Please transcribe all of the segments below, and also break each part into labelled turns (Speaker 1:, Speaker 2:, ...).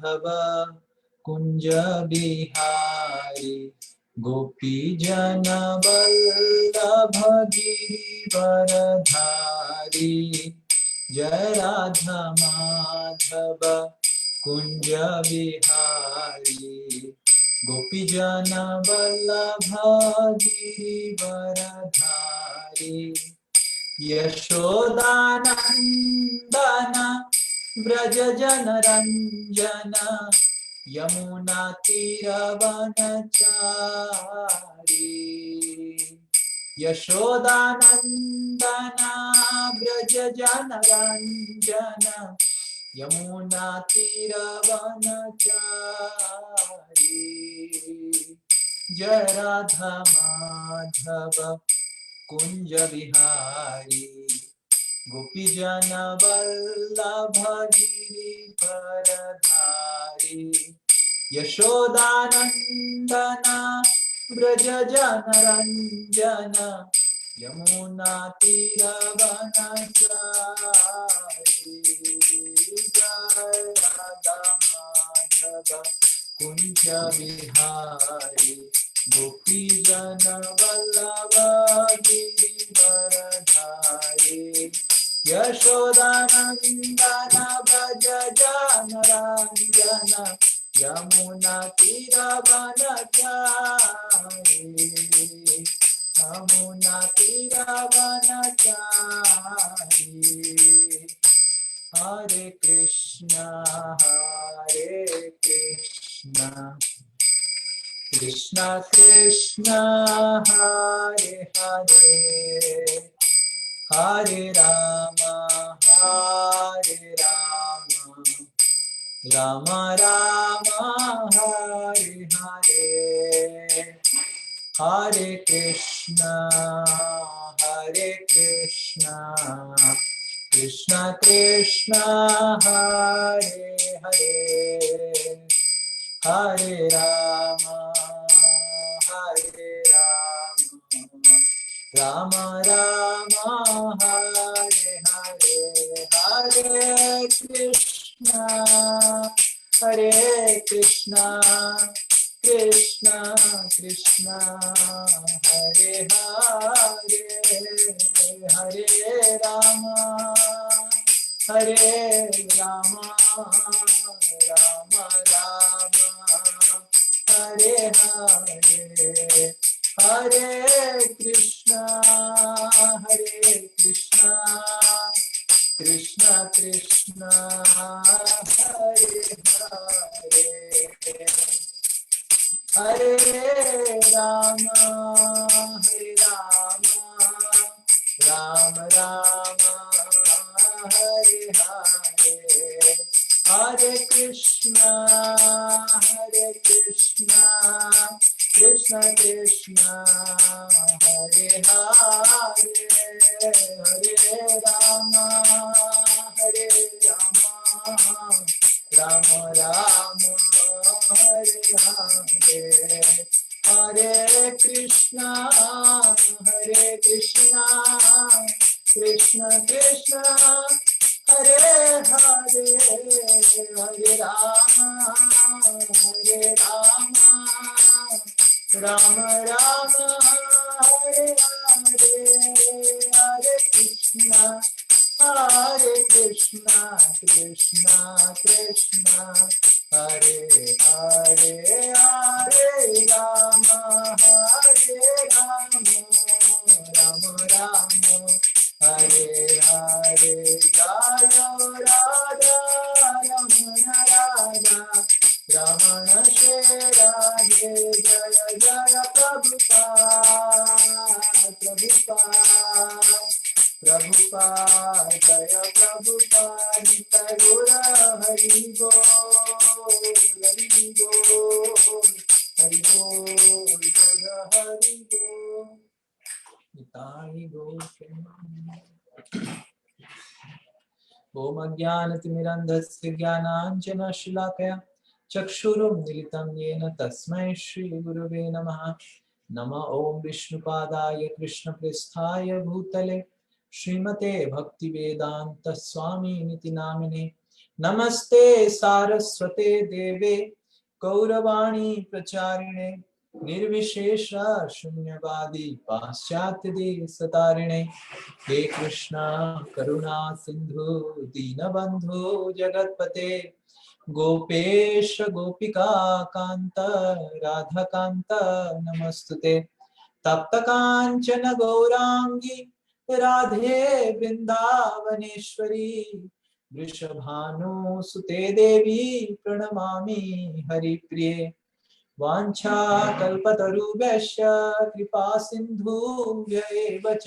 Speaker 1: माधव कुंज बिहारी गोपी जन वल्लभ गिरिवरधारी जय राधा माधव कुंज बिहारी गोपी जन वल्लभ गिरिवरधारी यशोदानंदन व्रज जन रंजन यमुना तीरवनचारी यशोदानंदन व्रज जन रंजन यमुना तीरवनचारी जय राधा माधव कुंज बिहारी गोपी जन वल्लभ गिरिवरधारी यशोदानंदन व्रज जन रंजन यमुना तीरवनचारी जय राधा माधव कुंज बिहारी गोपी जन वल्लभ गिरिवरधारी यशोदानंदन व्रज जन रंजन यमुना तीरवनचारी यमुना तीरवनचारी हरे कृष्णा कृष्णा कृष्णा हरे हरे हरे राम राम राम हरे हरे हरे कृष्णा कृष्णा कृष्णा हरे हरे हरे राम राम राम हरे हरे हरे कृष्णा कृष्णा कृष्णा हरे हरे हरे राम राम राम हरे हरे हरे कृष्णा कृष्णा कृष्णा हरे हरे हरे राम राम राम हरे हरे हरे कृष्णा कृष्णा कृष्णा हरे हरे हरे राम राम राम हरे हरे हरे कृष्णा कृष्णा कृष्णा हरे हरे हरे राम राम राम हरे हरे हरे कृष्णा कृष्णा कृष्णा हरे हरे हरे राम राम राम हरे हरे जय राधा रमण से राधे जय जय प्रभुपाद जय प्रभुपाद नित्य गौर हरि बोल हरि बोल हरि बोल हरि बोल निताई गौर ओम अज्ञानतिमिरन्धस्य ज्ञानाञ्जनशलाकया चक्षुरुन्मीलितं येन तस्मै श्रीगुरवे नमः नमः ओम विष्णुपादाय कृष्णप्रेष्ठाय भूतले श्रीमते भक्तिवेदांत स्वामी निति नामिने नमस्ते सारस्वते देवे गौरवाणी प्रचारिणे निर्विशेष शून्यवादी पाश्चात्य देशतारिणे हे कृष्णा करुणा सिंधु दीनबंधु जगतपते गोपेश गोपिका कांत राधा कांत नमस्तुते तप्त कांचन गौरांगी राधे वृंदावनेश्वरी वृषभानुसुते देवी प्रणमामि हरिप्रिये वाञ्छा कल्पतरुभ्यश्च कृपा सिन्धुभ्य एव च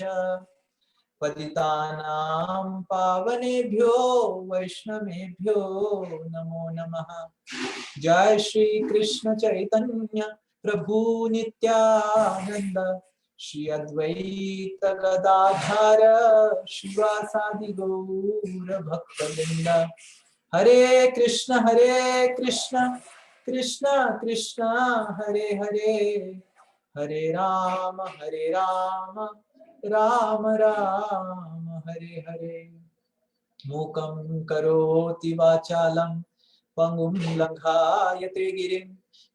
Speaker 1: पतितानां पावनेभ्यो वैष्णवेभ्यो नमो नमः। जय श्री कृष्ण चैतन्य प्रभु नित्यानंद श्री अद्वैत गदाधर शिवासादि गौर भक्तवृंद हरे कृष्ण कृष्ण कृष्ण हरे हरे हरे राम राम राम हरे हरे मूकं करोति वाचालं पंगुं लंघायते गिरिं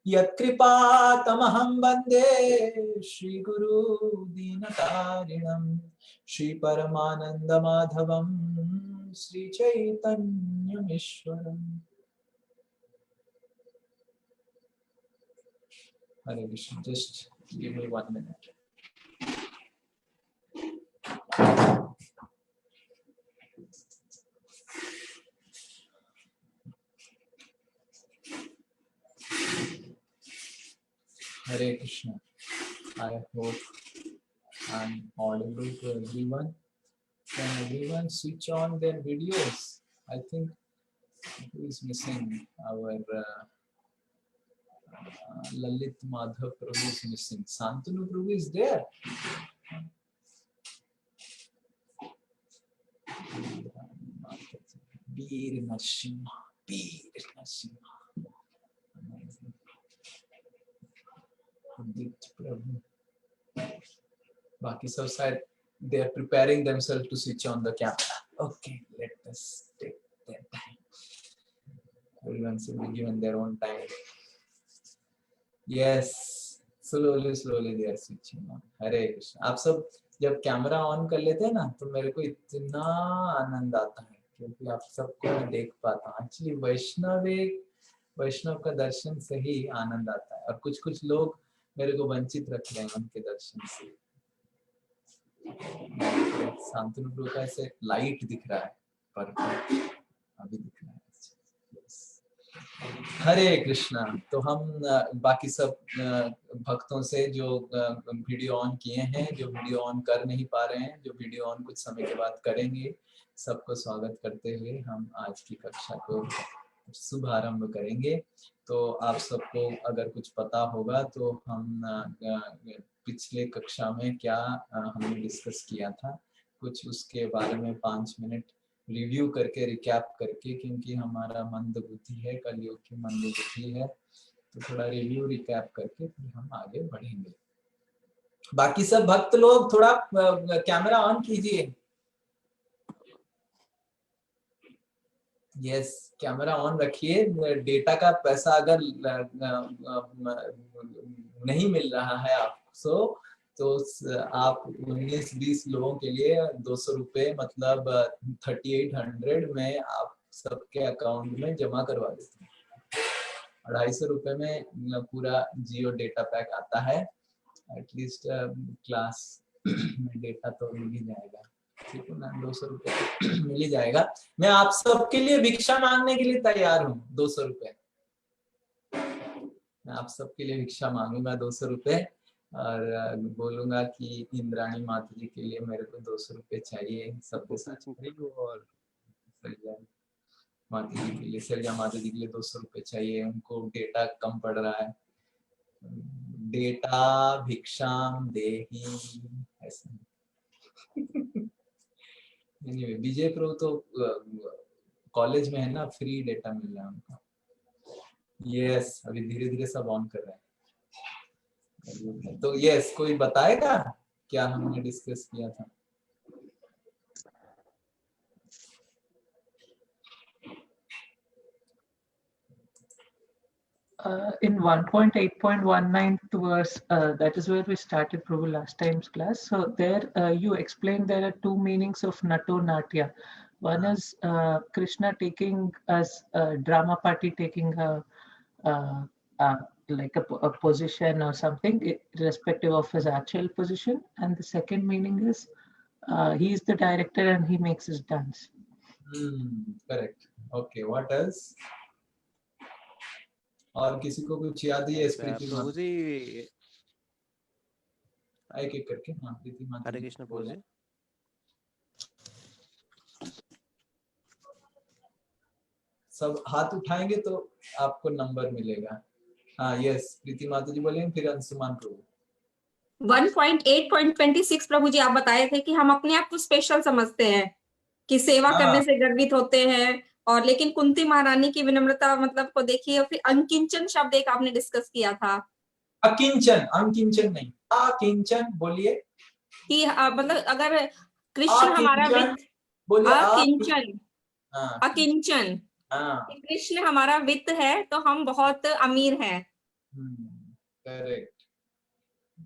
Speaker 1: यत्कृपातमहं वन्दे श्रीगुरु दीनतारिणं श्रीपरमानन्दमाधवं श्रीचैतन्यमीश्वरम्। Hare Krishna, just give me 1 minute. Hare Krishna. I hope I'm audible to everyone. Can everyone switch on their videos? I think who is missing? Our Lalit Madhav Prabhu is missing. Santanu Prabhu is there. Veer Narasimha. Prabhu. Baki सब शायद they are preparing themselves to switch on the camera. Okay, let us take their time. Everyone should be given their own time. Yes, slowly they are switching on. Hare Krishna. आप सब जब camera on कर लेते हैं ना तो मेरे को इतना आनंद आता है क्योंकि आप सबको मैं देख पाता हूँ। एक्चुअली वैष्णव का दर्शन से ही आनंद आता है और कुछ लोग मेरे को वंचित रख रहे हैं उनके दर्शन से। शांतनु प्रभु का ऐसे लाइट दिख रहा है पर अभी दिख रहा है। हरे कृष्णा। तो हम बाकी सब भक्तों से जो वीडियो ऑन किए हैं, जो वीडियो ऑन कर नहीं पा रहे हैं, जो वीडियो ऑन कुछ समय के बाद करेंगे, सबको स्वागत करते हुए हम आज की कक्षा को शुभारंभ करेंगे। तो आप सबको अगर कुछ पता होगा तो हम पिछले कक्षा में क्या हमने डिस्कस किया था कुछ उसके बारे में 5 मिनट रिव्यू करके रिकैप करके, क्योंकि हमारा मंद बुद्धि है, कलयुग की मंद बुद्धि है, तो थोड़ा रिव्यू रिकैप करके फिर हम आगे बढ़ेंगे। बाकी सब भक्त लोग थोड़ा कैमरा ऑन कीजिए। यस, कैमरा ऑन रखिए। डेटा का पैसा अगर नहीं मिल रहा है आपको तो आप 19-20 लोगों के लिए 200 रुपए मतलब 3800 में आप सबके अकाउंट में जमा करवा देते हैं। 250 रुपए में पूरा जियो डेटा पैक आता है। एटलीस्ट क्लास में डेटा तो मिल ही जाएगा, ठीक है ना। 200 रुपए मिल ही जाएगा। मैं आप सबके लिए भिक्षा मांगने के लिए तैयार हूँ। 200 रुपए मैं आप सबके लिए भिक्षा मांगूंगा, 200 रुपए, और बोलूंगा कि इंद्राणी माता जी के लिए मेरे को 200 रुपए चाहिए। सबके साथ और माता जी के लिए, सरिया माता जी के लिए 200 रुपए चाहिए। उनको डेटा कम पड़ रहा है। डेटा भिक्षाम देही ऐसा। विजय प्रभु तो कॉलेज में है ना, फ्री डेटा मिल रहा है उनको। यस, अभी धीरे धीरे सब ऑन कर रहे हैं। तो यस, कोई बताएगा क्या हमने डिस्कस किया था?
Speaker 2: In 1.8.19 verse, that is where we started Prabhu last time's class. So there you explained there are two meanings of Nato Natya. One is Krishna taking as a drama party, taking like a position or something, irrespective of his actual position. And the second meaning is he is the director and he makes his dance.
Speaker 1: Correct. Okay, what else? और किसी को कुछ याद है?
Speaker 3: प्रभु जी
Speaker 1: एक एक करके। हाँ, प्रीति माता।
Speaker 3: हरे कृष्ण प्रभु जी।
Speaker 1: सब हाथ उठाएंगे तो आपको नंबर मिलेगा। हाँ, यस, प्रीति माता जी बोलेंगे, फिर अंशुमान प्रभु।
Speaker 4: 1.8.26 प्रभु जी आप बताए थे कि हम अपने आप को स्पेशल समझते हैं कि सेवा करने से गर्वित होते हैं, और लेकिन कुंती महारानी की विनम्रता मतलब को देखिए। फिर अंकिंचन शब्द एक आपने डिस्कस किया था।
Speaker 1: अकिंचन, अंकिंचन नहीं, अकिंचन बोलिए।
Speaker 4: कि मतलब अगर कृष्ण हमारा वित्त,
Speaker 1: बोलिए
Speaker 4: अकिंचन, अकिंचन, कृष्ण हमारा वित्त है तो हम बहुत अमीर हैं।
Speaker 1: Correct,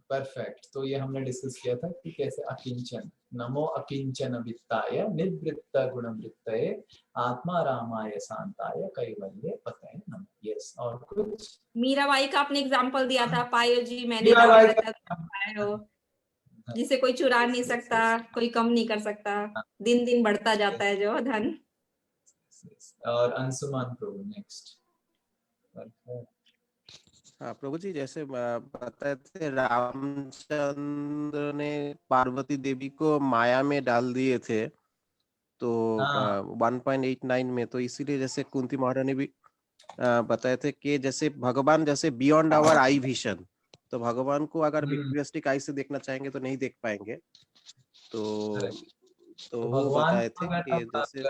Speaker 1: perfect. तो ये हमने डिस्कस किया था कि कैसे अकिंचन, नमो अकिंचन वित्ताय निवृत्त गुणवृत्तये आत्मा रामाय शांताय कैवल्य पतये नमः। यस, और कुछ? मीराबाई का आपने एग्जांपल दिया था, पायो जी मैंने पायो, जिसे कोई चुरा नहीं सकता, कोई कम नहीं कर सकता, दिन दिन बढ़ता जाता है जो धन। और अंशुमान प्रभु नेक्स्ट।
Speaker 3: हाँ प्रभु जी, जैसे बताए थे रामचंद्र ने पार्वती देवी को माया में डाल दिए थे, तो 1.89 में, तो इसीलिए जैसे कुंती महारानी भी बताए थे कि जैसे भगवान जैसे बियॉन्ड आवर आई विजन, तो भगवान को अगर मटेरियलिस्टिक आई से देखना चाहेंगे तो नहीं देख पाएंगे। तो वो बताए थे कि जैसे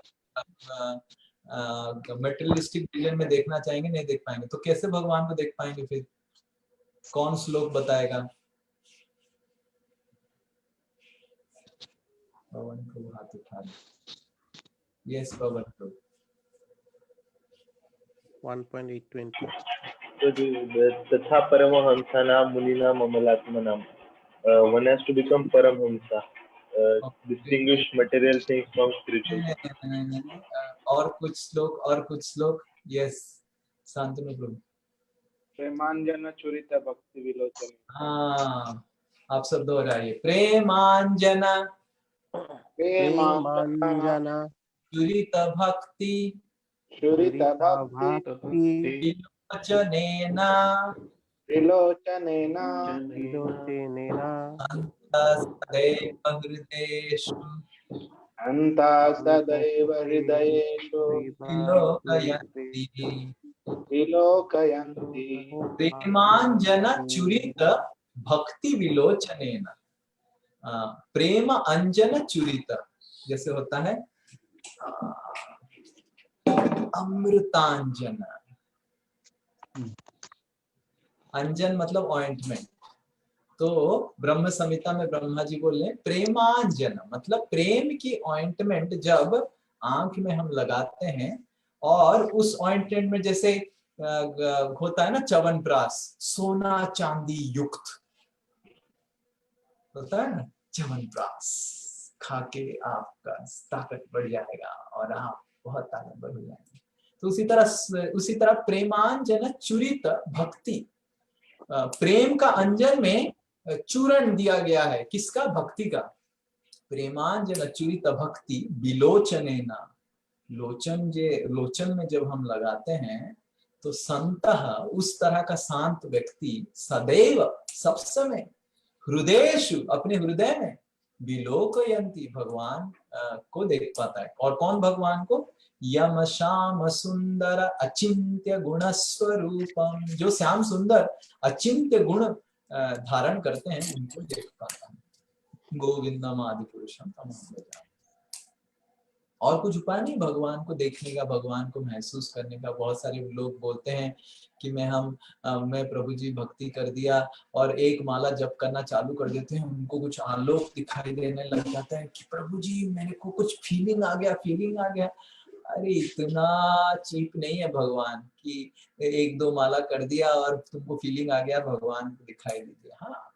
Speaker 1: मटेरियलिस्टिक विजन में देखना चाहेंगे नहीं देख पाएंगे, तो कैसे भगवान को देख पाएंगे? फिर कौन श्लोक बताएगा? पवन को हाथ उठा दे। यस पवन को
Speaker 3: 1.820
Speaker 5: तथा परमहंसानां मुनीनां अमलात्मनां, one has to become paramhamsa, distinguish material things from spiritual.
Speaker 1: और कुछ श्लोक यस शांतनु प्रभु।
Speaker 6: प्रेमांजन चुरित भक्ति विलोचन।
Speaker 1: हाँ, आप सब दोहराइए। प्रेमांजन चुरित भक्ति विलोचनेन अन्ता सदैव हृदयेषु विलोकयन्ति। प्रेमांजन चुरित भक्ति विलोचनेन। प्रेम अंजन चुरित जैसे होता है अमृतांजन। अंजन मतलब ऑइंटमेंट। तो ब्रह्म संहिता में ब्रह्मा जी बोले प्रेमांजन मतलब प्रेम की ऑइंटमेंट जब आंख में हम लगाते हैं, और उस ऑइंटमेंट में जैसे होता है ना च्यवनप्राश, सोना चांदी युक्त होता है ना च्यवनप्राश, खा के आपका ताकत बढ़ जाएगा और आप बहुत ताकतवर हो जाएंगे। तो उसी तरह प्रेमांजन चुरित भक्ति, प्रेम का अंजन में चूरण दिया गया है। किसका? भक्ति का। प्रेमांजन चुरित भक्ति विलोचनेन। लोचन में जब हम लगाते हैं तो संतः उस तरह का शांत व्यक्ति सदैव सब समय हृदयेषु अपने हृदय में विलोकयन्ति भगवान को देख पाता है। और कौन भगवान को? यम श्याम सुंदर अचिंत्य गुण स्वरूपम, जो श्याम सुंदर अचिंत्य गुण धारण करते हैं उनको देख पाता है। गोविंदम आदि पुरुषम तमहं भजामि। और कुछ उपाय नहीं भगवान को देखने का, भगवान को महसूस करने का। बहुत सारे लोग बोलते हैं कि मैं प्रभु जी भक्ति कर दिया और एक माला जप करना चालू कर देते हैं, उनको कुछ आलोक दिखाई देने लग जाता है कि प्रभु जी मेरे को कुछ फीलिंग आ गया। अरे इतना चीप नहीं है भगवान कि एक दो माला कर दिया और तुमको फीलिंग आ गया भगवान को दिखाई दीजिए। हाँ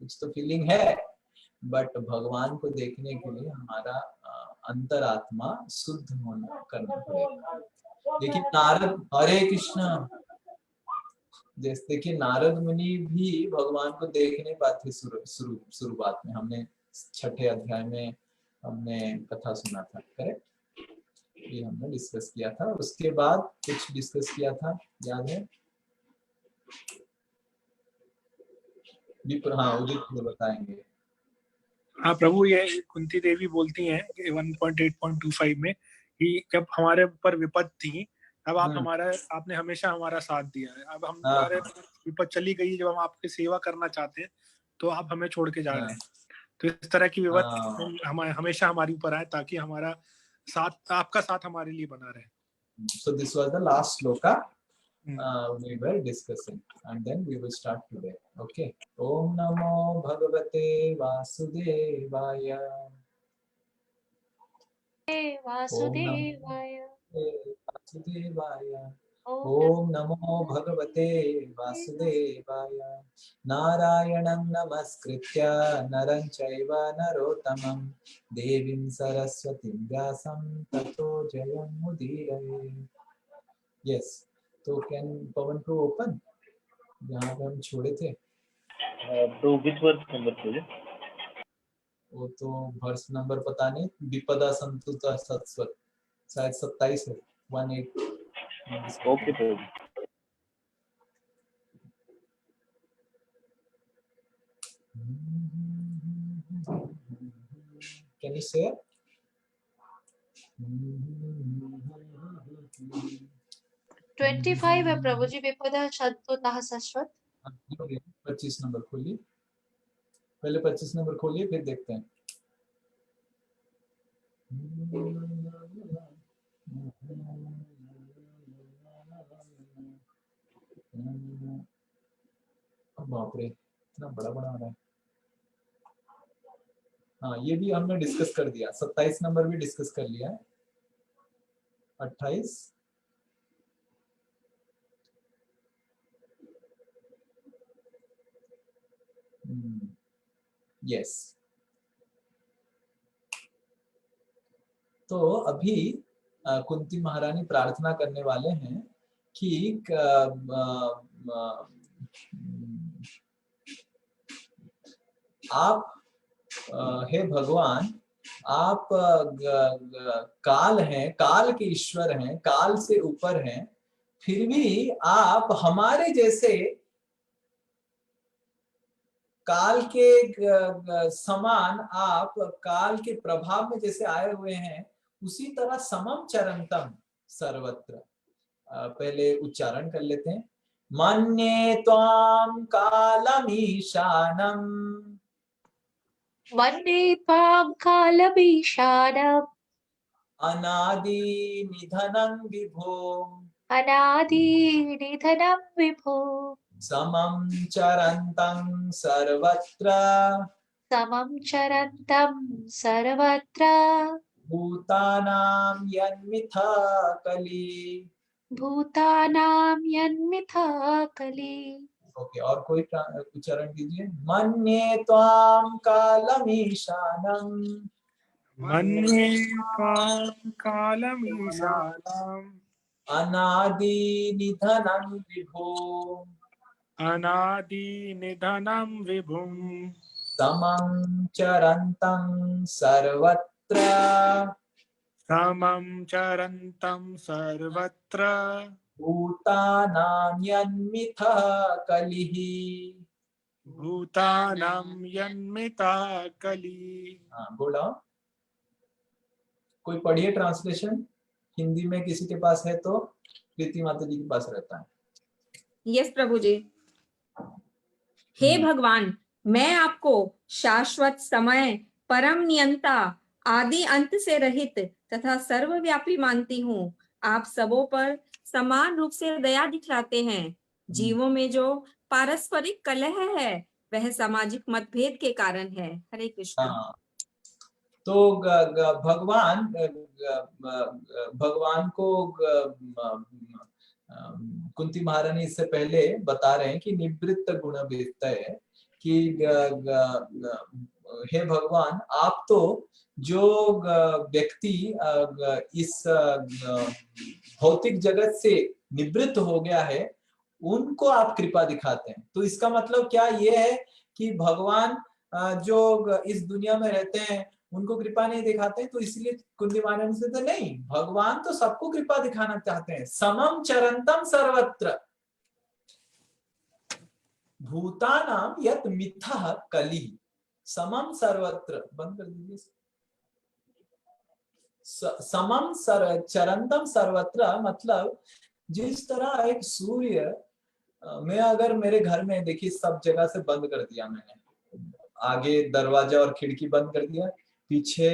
Speaker 1: कुछ तो फीलिंग है, बट भगवान को देखने के लिए हमारा अंतरात्मा शुद्ध होना करना पड़ेगा। लेकिन नारद, हरे कृष्णा, जैसे देखिए नारद मुनि भी भगवान को देख नहीं पाते शुरुआत में। हमने 6ठे अध्याय में हमने कथा सुना था, करेक्ट? ये हमने डिस्कस किया था। उसके बाद कुछ डिस्कस किया था, याद है? हाँ उदित को बताएंगे।
Speaker 7: हाँ प्रभु, ये कुंती देवी बोलती हैं 1.8.25 में कि जब हमारे ऊपर विपद थी अब आपने हमेशा हमारा साथ दिया है। अब हमारे विपद चली गई, जब हम आपकी सेवा करना चाहते हैं तो आप हमें छोड़ के जा रहे हैं। तो इस तरह की विपद हमेशा हमारे ऊपर आए ताकि हमारा साथ, आपका साथ हमारे लिए बना रहे।
Speaker 1: So this was the last shloka we were discussing, and then we will start today. Okay. Om Namo Bhagavate Vasudevaya.
Speaker 8: Vasudevaya.
Speaker 1: Vasudevaya. Om Namo Bhagavate Vasudevaya. Narayanam Namaskritya Naram Chaiva Narottamam Devim Saraswatim Vyasam Tato Jayam Mudiraye. Yes. तो can पवन को open जहाँ पे हम छोड़े थे।
Speaker 5: तो which verse number पे?
Speaker 1: वो तो वर्स नंबर पता नहीं, विपदा संतुष्ट सत्स्वत शायद 27 है, 18।
Speaker 5: ओके तो
Speaker 1: कैन यू शेयर?
Speaker 8: 25 है प्रभु जी, विपदा संतुष्ट सत्स्वत।
Speaker 1: 25 नंबर खोलिए, पहले 25 नंबर खोलिए फिर देखते हैं। बाप रे इतना बड़ा बड़ा आ रहा है। हाँ ये भी हमने डिस्कस कर दिया, 27 नंबर भी डिस्कस कर लिया है। 28 यस। तो अभी कुंती महारानी प्रार्थना करने वाले हैं कि आप हे भगवान, आप काल हैं, काल के ईश्वर हैं, काल से ऊपर हैं, फिर भी आप हमारे जैसे काल के समान, आप काल के प्रभाव में जैसे आए हुए हैं, उसी तरह समम चरंतम सर्वत्र। पहले उच्चारण कर लेते हैं। मन्ये त्वाम कालमीशानम,
Speaker 8: मन्ये त्वाम कालमीशानम,
Speaker 1: अनादि निधनं विभो,
Speaker 8: अनादि निधनं विभो,
Speaker 1: समं चरन्तं सर्वत्र,
Speaker 8: समं चरन्तं सर्वत्र,
Speaker 1: भूतानां यन्मिथा कली,
Speaker 8: भूतानां यन्मिथा कली।
Speaker 1: ओके और कोई उच्चारण कीजिए। मन्ये त्वाम कालमीशानम,
Speaker 7: मन्ये त्वां कालमीशानम्,
Speaker 1: अनादि निधनं विभो,
Speaker 7: अनादि निधनं विभुं,
Speaker 1: समं चरन्तं सर्वत्र,
Speaker 7: समं चरन्तं सर्वत्र,
Speaker 1: भूतानां यन्मिथः कलिः,
Speaker 7: भूतानां यन्मिता कली।
Speaker 1: बोला कोई पढ़िए ट्रांसलेशन हिंदी में, किसी के पास है तो प्रीति माता जी के पास रहता है।
Speaker 4: यस प्रभु जी। हे भगवान, मैं आपको शाश्वत समय, परम नियंता, आदि अंत से रहित तथा सर्वव्यापी मानती हूँ। आप सबों पर समान रूप से दया दिखलाते हैं। जीवों में जो पारस्परिक कलह है वह सामाजिक मतभेद के कारण है। हरे कृष्ण।
Speaker 1: तो भगवान को कुंती महारानी इससे पहले बता रहे हैं कि निवृत्त गुणवृत्त है कि हे भगवान, आप तो जो व्यक्ति इस भौतिक जगत से निवृत्त हो गया है उनको आप कृपा दिखाते हैं। तो इसका मतलब क्या ये है कि भगवान जो इस दुनिया में रहते हैं उनको कृपा नहीं दिखाते हैं? तो इसलिए कुंती महारानी से तो नहीं, भगवान तो सबको कृपा दिखाना चाहते हैं। समम चरंतम सर्वत्र भूतानाम यत मिथः कली। समम सर्वत्र, बंद कर दीजिए। समम चरंतम सर्वत्र मतलब जिस तरह एक सूर्य में, अगर मेरे घर में देखिए सब जगह से बंद कर दिया मैंने, आगे दरवाजा और खिड़की बंद कर दिया, पीछे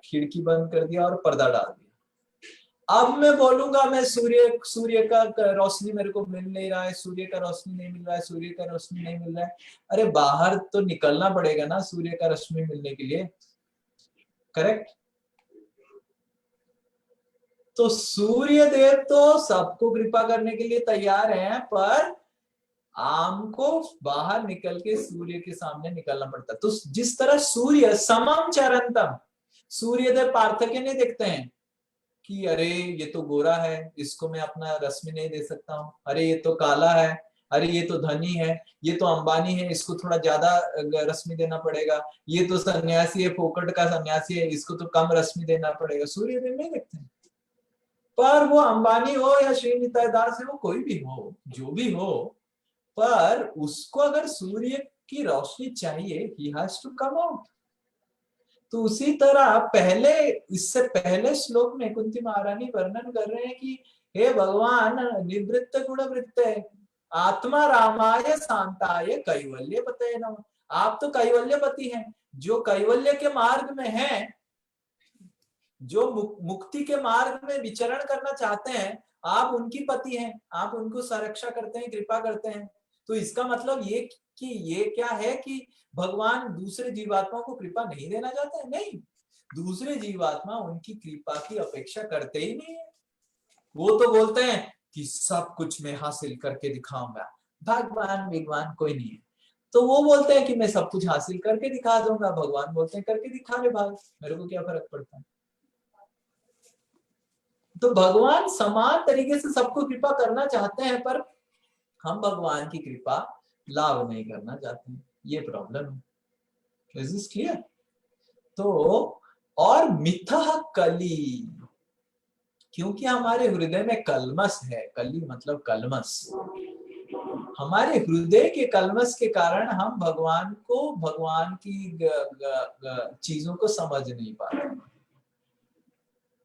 Speaker 1: खिड़की बंद कर दिया और पर्दा डाल दिया। अब मैं बोलूंगा मैं सूर्य का रोशनी मेरे को मिल नहीं रहा है, सूर्य का रोशनी नहीं मिल रहा है, सूर्य का रोशनी नहीं मिल रहा है। अरे बाहर तो निकलना पड़ेगा ना सूर्य का रोशनी मिलने के लिए, करेक्ट? तो सूर्य देव तो सबको कृपा करने के लिए तैयार हैं, पर हमको बाहर निकल के सूर्य के सामने निकलना पड़ता है। तो जिस तरह सूर्य समम चरंतम, सूर्य देव पार्थक्य नहीं देखते हैं कि अरे ये तो गोरा है, इसको मैं अपना रश्मि नहीं दे सकता हूँ, अरे ये तो काला है, अरे ये तो धनी है, ये तो अंबानी है, इसको थोड़ा ज्यादा रश्मि देना पड़ेगा, ये तो सन्यासी है, फोकट का सन्यासी है, इसको तो कम रश्मि देना पड़ेगा। सूर्य देव नहीं देखते हैं। पर वो अंबानी हो या श्रीनिताई दास है, वो कोई भी हो, जो भी हो, पर उसको अगर सूर्य की रोशनी चाहिए, he has to come out। तो उसी तरह पहले, इससे पहले श्लोक में कुंती महारानी वर्णन कर रहे हैं कि हे भगवान, निवृत्त गुणवृत्त है, आत्मा रामाय शांताय कैवल्य पते नमः। आप तो कैवल्यपति हैं, जो कैवल्य के मार्ग में हैं, जो मुक्ति के मार्ग में विचरण करना चाहते हैं, आप उनकी पति हैं, आप उनको संरक्षा करते हैं, कृपा करते हैं। तो इसका मतलब ये क्या है कि भगवान दूसरे जीवात्माओं को कृपा नहीं देना चाहते हैं? नहीं, दूसरे जीवात्मा उनकी कृपा की अपेक्षा करते ही नहीं है। वो तो बोलते हैं कि सब कुछ मैं हासिल करके दिखाऊंगा, भगवान कोई नहीं है, तो वो बोलते हैं कि मैं सब कुछ हासिल करके दिखा दूंगा, भगवान बोलते हैं करके दिखा रहे भाग, मेरे को क्या फर्क पड़ता है। तो भगवान समान तरीके से सबको कृपा करना चाहते हैं, पर हम भगवान की कृपा लाभ नहीं करना चाहते हैं, ये प्रॉब्लम है। Is this clear? तो और मिथः कली, क्योंकि हमारे हृदय में कलमस है, कली मतलब कलमस, हमारे हृदय के कलमस के कारण हम भगवान की चीजों को समझ नहीं पाते।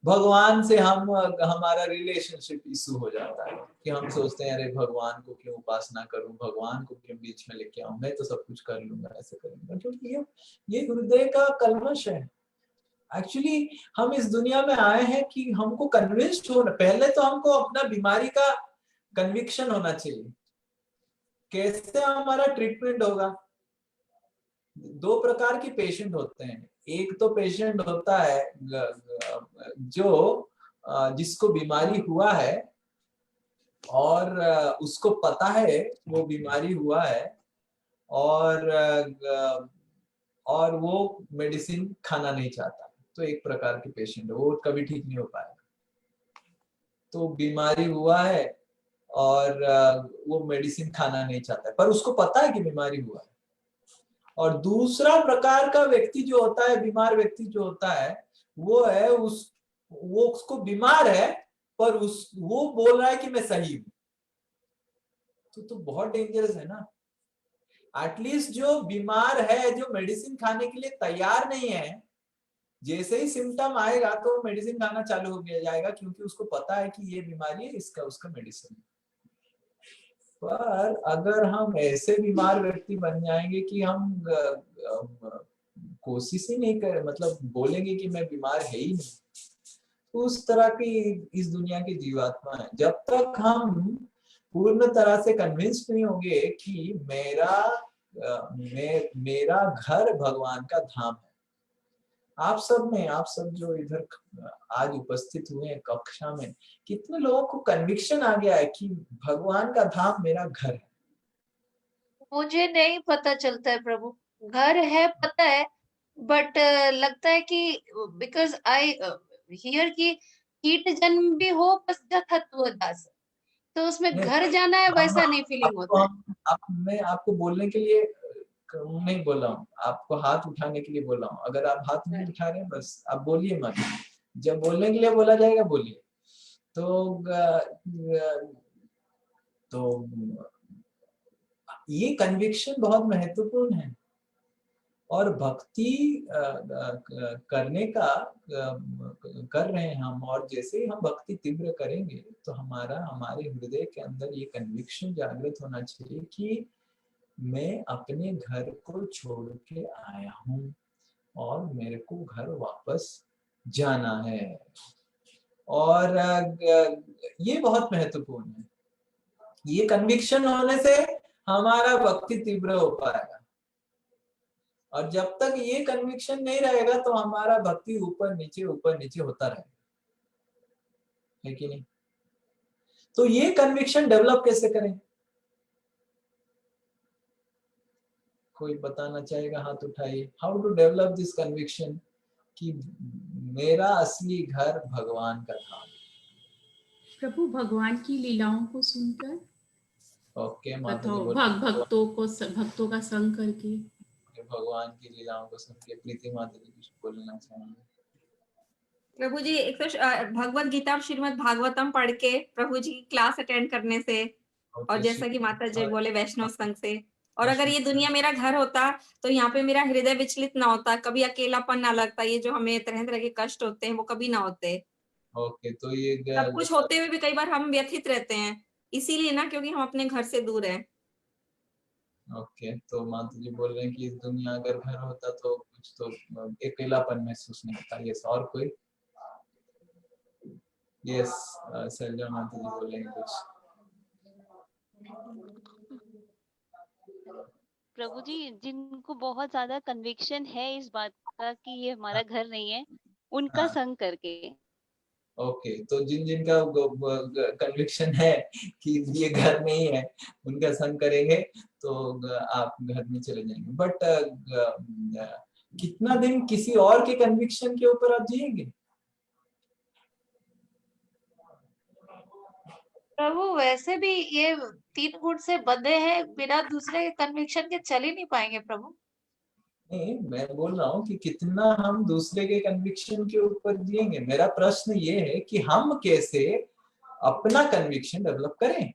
Speaker 1: भगवान से हमारा रिलेशनशिप इशू हो जाता है कि हम सोचते हैं अरे भगवान को क्यों उपासना करूं, भगवान को क्यों बीच में लेके आऊं, मैं तो सब कुछ कर लूंगा, ऐसे करूंगा, क्योंकि ये हृदय का कलमश है। एक्चुअली हम इस दुनिया में आए हैं कि हमको कन्विंस्ड होना, पहले तो हमको अपना बीमारी का कन्विक्शन होना चाहिए। कैसे हमारा ट्रीटमेंट होगा? दो प्रकार के पेशेंट होते हैं। एक तो पेशेंट होता है जिसको बीमारी हुआ है और उसको पता है वो बीमारी हुआ है, और वो मेडिसिन खाना नहीं चाहता, तो एक प्रकार के पेशेंट है, वो कभी ठीक नहीं हो पाएगा। तो बीमारी हुआ है और वो मेडिसिन खाना नहीं चाहता है, पर उसको पता है कि बीमारी हुआ है। और दूसरा प्रकार का व्यक्ति जो होता है, बीमार व्यक्ति जो होता है, वो है वो उसको बीमार है, पर वो बोल रहा है कि मैं सही हूं। तो बहुत डेंजरस है ना। एटलीस्ट जो बीमार है, जो मेडिसिन खाने के लिए तैयार नहीं है, जैसे ही सिम्टम आएगा तो मेडिसिन खाना चालू हो जाएगा, क्योंकि उसको पता है कि ये बीमारी है, इसका उसका मेडिसिन। पर अगर हम ऐसे बीमार व्यक्ति बन जाएंगे कि हम कोशिश ही नहीं करें, मतलब बोलेंगे कि मैं बीमार है ही नहीं, तो उस तरह की इस दुनिया की जीवात्मा है। जब तक हम पूर्ण तरह से कन्विंस्ड नहीं होंगे कि मेरा घर भगवान का धाम है, आप सब जो इधर आज उपस्थित हुए हैं कक्षा में, कितने लोगों को कन्विक्शन आ गया है कि भगवान का धाम मेरा घर है?
Speaker 8: मुझे नहीं पता चलता है प्रभु, घर है पता है, बट लगता है कि बिकॉज आई हियर की कीट जन्म भी हो पश्चात हत्व दास, तो उसमें
Speaker 1: नहीं,
Speaker 8: घर जाना है वैसा नहीं फीलिंग होता है।
Speaker 1: मैं आपको बोलने के लिए नहीं बोल रहा हूँ, आपको हाथ उठाने के लिए बोल रहा हूँ। अगर आप हाथ नहीं उठा रहे हैं बस आप बोलिए मत, जब बोलने के लिए बोला जाएगा बोलिए। तो ये कन्विक्शन बहुत महत्वपूर्ण है, और भक्ति करने का कर रहे हैं हम, और जैसे ही हम भक्ति तीव्र करेंगे तो हमारे हृदय के अंदर ये कन्विक्शन जागृत होना चाहिए कि मैं अपने घर को छोड़ के आया हूँ और मेरे को घर वापस जाना है। और ये बहुत महत्वपूर्ण है। ये कन्विक्शन होने से हमारा भक्ति तीव्र हो पाएगा, और जब तक ये कन्विक्शन नहीं रहेगा तो हमारा भक्ति ऊपर नीचे होता रहेगा, है कि नहीं? तो ये कन्विक्शन डेवलप कैसे करें? कोई बताना चाहेगा? हाथ उठाइए। How to develop this conviction कि मेरा असली घर भगवान का धाम।
Speaker 9: प्रभु भगवान की लीलाओं को सुनकर,
Speaker 1: ओके माता
Speaker 9: तो
Speaker 1: जी,
Speaker 9: भक्तों का संग करके,
Speaker 1: भगवान की लीलाओं को सुन के प्रीति माता जी कुछ बोलना चाहेंगे?
Speaker 4: प्रभु जी, एक तो भगवत गीता और श्रीमद् भागवतम पढ़ के प्रभु जी की क्लास अटेंड करने से, और जैसा कि माता जी बोले वैष्णव संघ से, और अगर ये दुनिया मेरा घर होता तो यहाँ पे मेरा हृदय विचलित ना होता, कभी अकेलापन ना लगता, ये जो हमें तरह तरह के कष्ट होते हैं वो कभी ना होते।
Speaker 1: ओके, तो ये
Speaker 4: सब कुछ होते हुए भी कई बार हम व्यथित रहते हैं, इसीलिए ना, क्योंकि हम अपने घर से दूर हैं।
Speaker 1: ओके, तो माता जी बोल रहे हैं कि इस दुनिया अगर घर होता तो कुछ तो अकेलापन महसूस नहीं होता। यस, और कोई? यस, शैलजा माता जी बोल रहे हैं कुछ।
Speaker 10: प्रभु जी, जिनको बहुत ज्यादा कन्विक्शन है इस बात का कि ये हमारा घर नहीं है, उनका संग करके।
Speaker 1: ओके, तो जिनका कन्विक्शन है कि ये घर नहीं है, उनका संग करेंगे तो आप घर में चले जाएंगे। बट कितना दिन किसी और के कन्विक्शन के ऊपर आप जिएंगे?
Speaker 8: प्रभु वैसे भी ये 3 गुण से बंधे हैं, बिना दूसरे कन्विक्शन के चल ही नहीं पाएंगे प्रभु।
Speaker 1: नहीं, मैं बोल रहा हूँ कि कितना हम दूसरे के कन्विक्शन के ऊपर जिएंगे। मेरा प्रश्न ये है कि हम कैसे अपना कन्विक्शन डेवलप करें।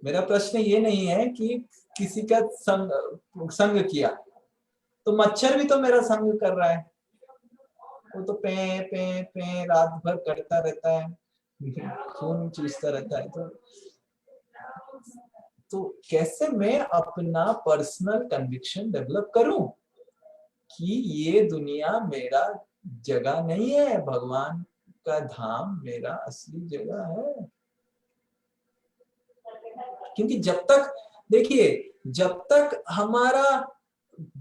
Speaker 1: मेरा प्रश्न ये नहीं है कि किसी का संग किया, तो मच्छर भी तो मेरा संग कर रहा है, वो तो पे पे पे रात भर करता रहता है, खून चूसता रहता है। तो कैसे मैं अपना पर्सनल कन्विक्शन डेवलप करूं कि ये दुनिया मेरा जगह नहीं है, भगवान का धाम मेरा असली जगह है। क्योंकि जब तक, देखिए, जब तक हमारा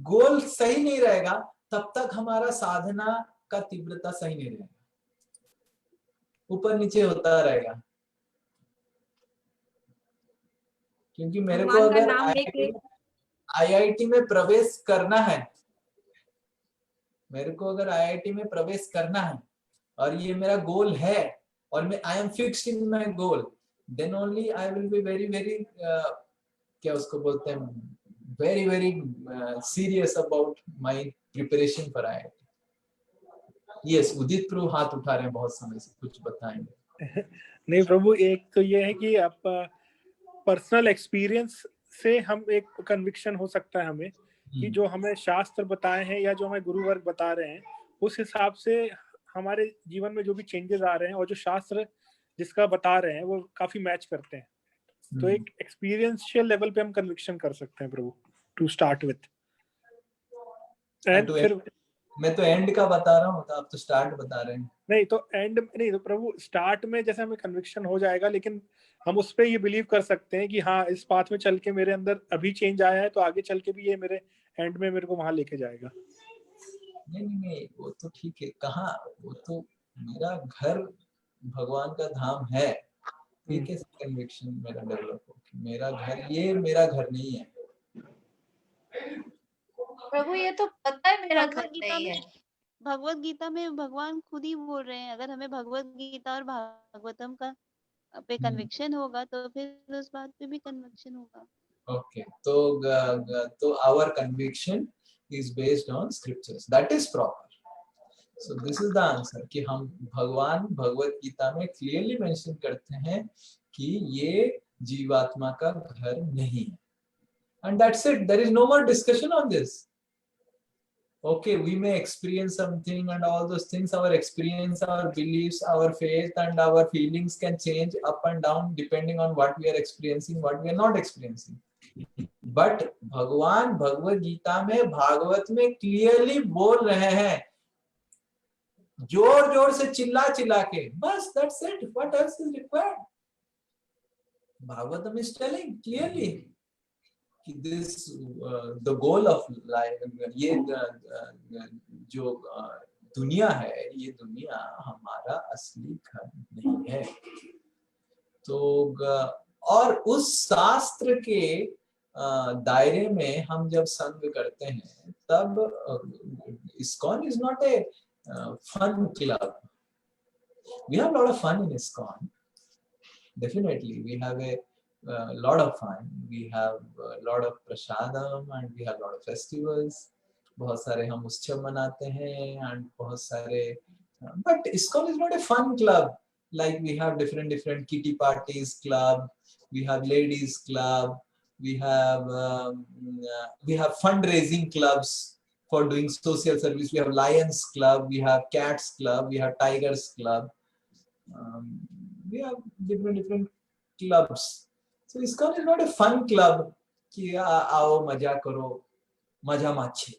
Speaker 1: गोल सही नहीं रहेगा तब तक हमारा साधना का तीव्रता सही नहीं रहेगा, ऊपर नीचे होता रहेगा। क्योंकि मेरे को अगर आईआईटी में प्रवेश करना है, मेरे को अगर आईआईटी में प्रवेश करना है और ये मेरा गोल है और मैं I am fixed in my goal, then only I will be very very क्या उसको बोलते हैं, very very serious about my preparation for IIT. Yes, Udit Prabhu हाथ उठा रहे हैं बहुत समय से, कुछ बताएंगे?
Speaker 7: नहीं प्रभु, एक तो ये है कि आप पर्सनल एक्सपीरियंस से हम एक कन्विक्शन हो सकता है हमें कि जो हमें शास्त्र बताए हैं या जो हमें गुरु वर्ग बता रहे हैं उस हिसाब से हमारे जीवन में जो भी चेंजेस आ रहे हैं और जो शास्त्र जिसका बता रहे हैं वो काफी मैच करते हैं। तो एक एक्सपीरियंशियल लेवल पे हम कन्विक्शन कर सकते हैं प्रभु, टू स्टार्ट विथ। एंड फिर
Speaker 1: मैं तो एंड का बता रहा हूँ, तो आप तो स्टार्ट बता रहे हैं।
Speaker 7: नहीं तो एंड नहीं, तो प्रभु स्टार्ट में जैसे हमें कन्विक्शन हो जाएगा, लेकिन हम उस पे ये बिलीव कर सकते हैं कि हाँ, इस पाथ में चल के मेरे अंदर अभी चेंज आया है तो आगे चल के भी ये मेरे एंड में मेरे को वहां लेके जाएगा।
Speaker 1: नहीं, वो तो ठीक है, कहाँ, वो तो मेरा घर भगवान का धाम है, ये कैसे कन्विक्शन मेरा डेवलप हो कि मेरा घर, ये मेरा घर नहीं है।
Speaker 8: प्रभु ये तो पता है मेरा घर
Speaker 10: भगवत गीता
Speaker 8: नहीं
Speaker 10: में
Speaker 8: है।
Speaker 10: भगवत गीता में भगवान खुद ही बोल रहे हैं, अगर हमें भगवत गीता और भागवतम का पे कन्विक्शन होगा तो फिर उस बात पे भी कन्विक्शन होगा।
Speaker 1: ओके, तो our conviction is based on scriptures, that is proper. So this is the answer कि हम भगवान भगवत गीता में क्लियरली मेंशन करते हैं कि ये जीवात्मा का घर नहीं है, and that's it, there is no more discussion on this. Okay, we may experience something and all those things, our experience, our beliefs, our faith and our feelings can change up and down depending on what we are experiencing, what we are not experiencing. But भगवान भगवत गीता में, भागवत में clearly बोल रहे हैं, जोर जोर से चिल्ला चिल्ला के, बस that's it, what else is required? Bhagavatam is telling clearly कि this the goal of life, ये जो दुनिया है, ये दुनिया हमारा असली घर नहीं है। तो और उस शास्त्र के दायरे में हम जब संग करते हैं तब ISKCON is not a fun club. We have a lot of fun in ISKCON. Definitely, we have a lot of fun. We have a lot of prasadam and we have a lot of festivals. बहुत सारे हम उत्सव मनाते हैं and बहुत सारे, but ISKCON is not a fun club. Like we have different kitty parties club, we have ladies club, we have fundraising clubs for doing social service. We have Lions club, we have Cats club, we have Tigers club. We have different clubs. So ISKCON is not a fun club कि आओ मजा करो, मजा माचे.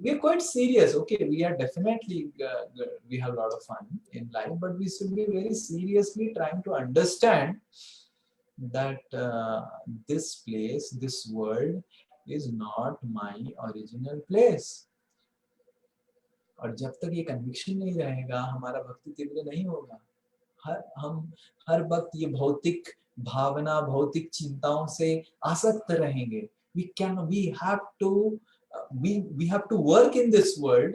Speaker 1: We are quite serious. Okay, we are definitely we have a lot of fun in life, but we should be very seriously trying to understand that this place, this world is not my original place. और जब तक ये conviction नहीं रहेगा, हमारा भक्ति तीव्र नहीं होगा। हम हर वक्त ये भौतिक भावना, भौतिक चिंताओं से आसक्त रहेंगे। We have to work in this world,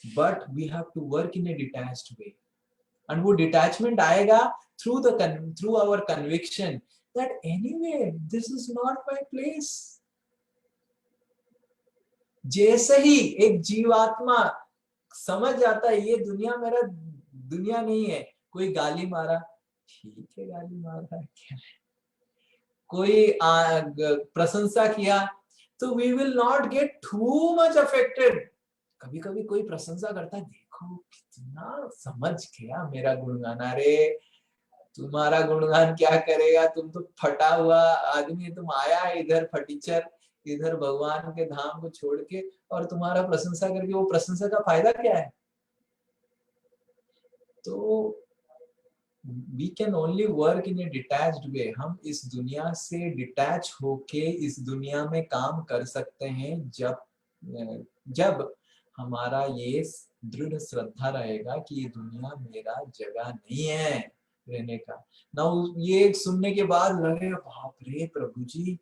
Speaker 1: but we have to work in a detached way. And वो detachment आएगा through our conviction that anyway this is not my place. जैसे ही एक जीवात्मा समझ जाता है ये दुनिया मेरा दुनिया नहीं है, कोई गाली मारा, ठीक है गाली मार रहा है, क्या है, कोई प्रशंसा किया, तो we will not get too much affected. कभी कभी कोई प्रशंसा करता है, देखो कितना समझ गया मेरा गुणगान, अरे तुम्हारा गुणगान क्या करेगा, तुम तो फटा हुआ आदमी, तुम आया है इधर फटीचर, इधर भगवान के धाम को छोड़ के, और तुम्हारा प्रशंसा करके वो प्रशंसा का फायदा क्या है? तो we can only work in a detached way. हम इस दुनिया से डिटैच होके इस दुनिया में काम कर सकते हैं जब हमारा ये दृढ़ श्रद्धा रहेगा कि ये दुनिया मेरा जगह नहीं है रहने का ना। ये सुनने के बाद लगे बाप रे प्रभु जी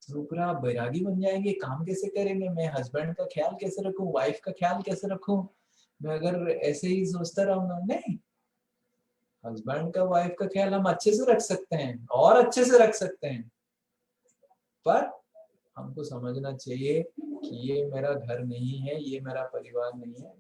Speaker 1: तो पूरा बैरागी बन जाएंगे, काम कैसे करेंगे, मैं हस्बैंड का ख्याल कैसे रखूं, वाइफ का ख्याल कैसे रखूं, मैं अगर ऐसे ही सोचता रहूंगा। नहीं, हस्बैंड का वाइफ का ख्याल हम अच्छे से रख सकते हैं और अच्छे से रख सकते हैं, पर हमको समझना चाहिए कि ये मेरा घर नहीं है, ये मेरा परिवार नहीं है,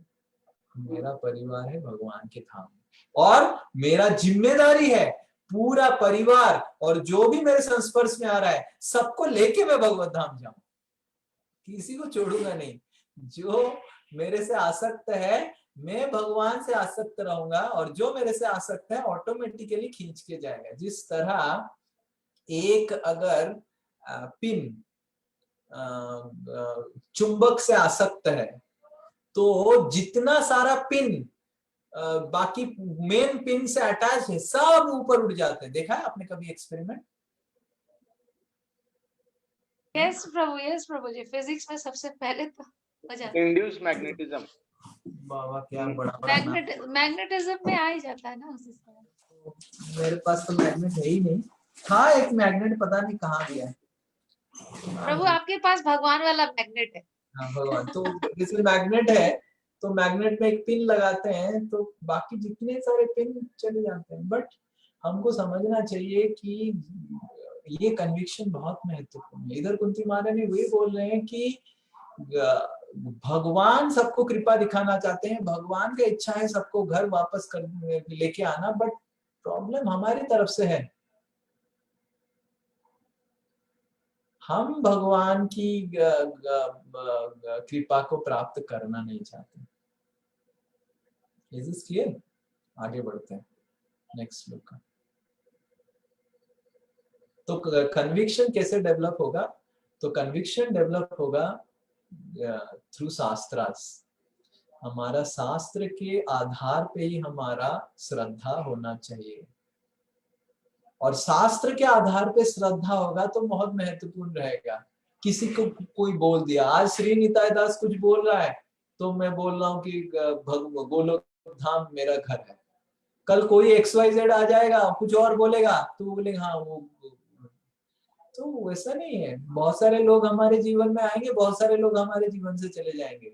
Speaker 1: मेरा परिवार है भगवान के धाम, और मेरा जिम्मेदारी है पूरा परिवार और जो भी मेरे संस्पर्श में आ रहा है सबको लेके मैं भगवत धाम जाऊं, किसी को छोड़ूंगा नहीं। जो मेरे से आसक्त है मैं भगवान से आसक्त रहूंगा, और जो मेरे से आसक्त है ऑटोमेटिकली खींच के जाएगा। जिस तरह एक अगर पिन चुंबक से आसक्त है तो जितना सारा पिन बाकी मेन पिन से अटैच है सब ऊपर उड़ जाते हैं। देखा है आपने कभी एक्सपेरिमेंट?
Speaker 8: यस प्रभु जी, फिजिक्स में सबसे पहले तो हो जाता।
Speaker 6: Induce magnetism.
Speaker 1: बाबा क्या बड़ा बड़ा नाम।
Speaker 8: मैग्नेटिज्म में आ ही जाता है ना उसी से।
Speaker 1: मेरे पास तो मैग्नेट है ही नहीं। था एक मैग्नेट, पता नहीं कहाँ गया है।
Speaker 8: प्रभु आपके पास भगवान वाला मैग्नेट है।
Speaker 1: हाँ भगवान, तो जिसमें मैग्नेट है तो मैग्नेट में एक पिन लगाते हैं तो बाकी जितने सारे पिन चले जाते हैं। बट हमको समझना चाहिए कि ये कन्विक्शन बहुत महत्वपूर्ण है। इधर कुंती महारानी वही बोल रहे हैं कि भगवान सबको कृपा दिखाना चाहते हैं, भगवान का इच्छा है सबको घर वापस कर लेके आना, बट प्रॉब्लम हमारी तरफ से है। हम भगवान की कृपा को प्राप्त करना नहीं चाहते। Is this clear? आगे बढ़ते हैं नेक्स्ट श्लोक का। तो कन्विक्शन कैसे डेवलप होगा? तो कन्विक्शन डेवलप होगा थ्रू शास्त्रास। हमारा शास्त्र के आधार पे ही हमारा श्रद्धा होना चाहिए, और शास्त्र के आधार पे श्रद्धा होगा तो बहुत महत्वपूर्ण रहेगा। किसी को कोई बोल दिया, आज श्री निताई दास कुछ बोल रहा है तो मैं बोल रहा हूँ कि गोलोक धाम मेरा घर है। कल कोई XYZ आ जाएगा कुछ और बोलेगा तो वो बोलेगा हाँ वो। तो वैसा नहीं है। बहुत सारे लोग हमारे जीवन में आएंगे, बहुत सारे लोग हमारे जीवन से चले जाएंगे,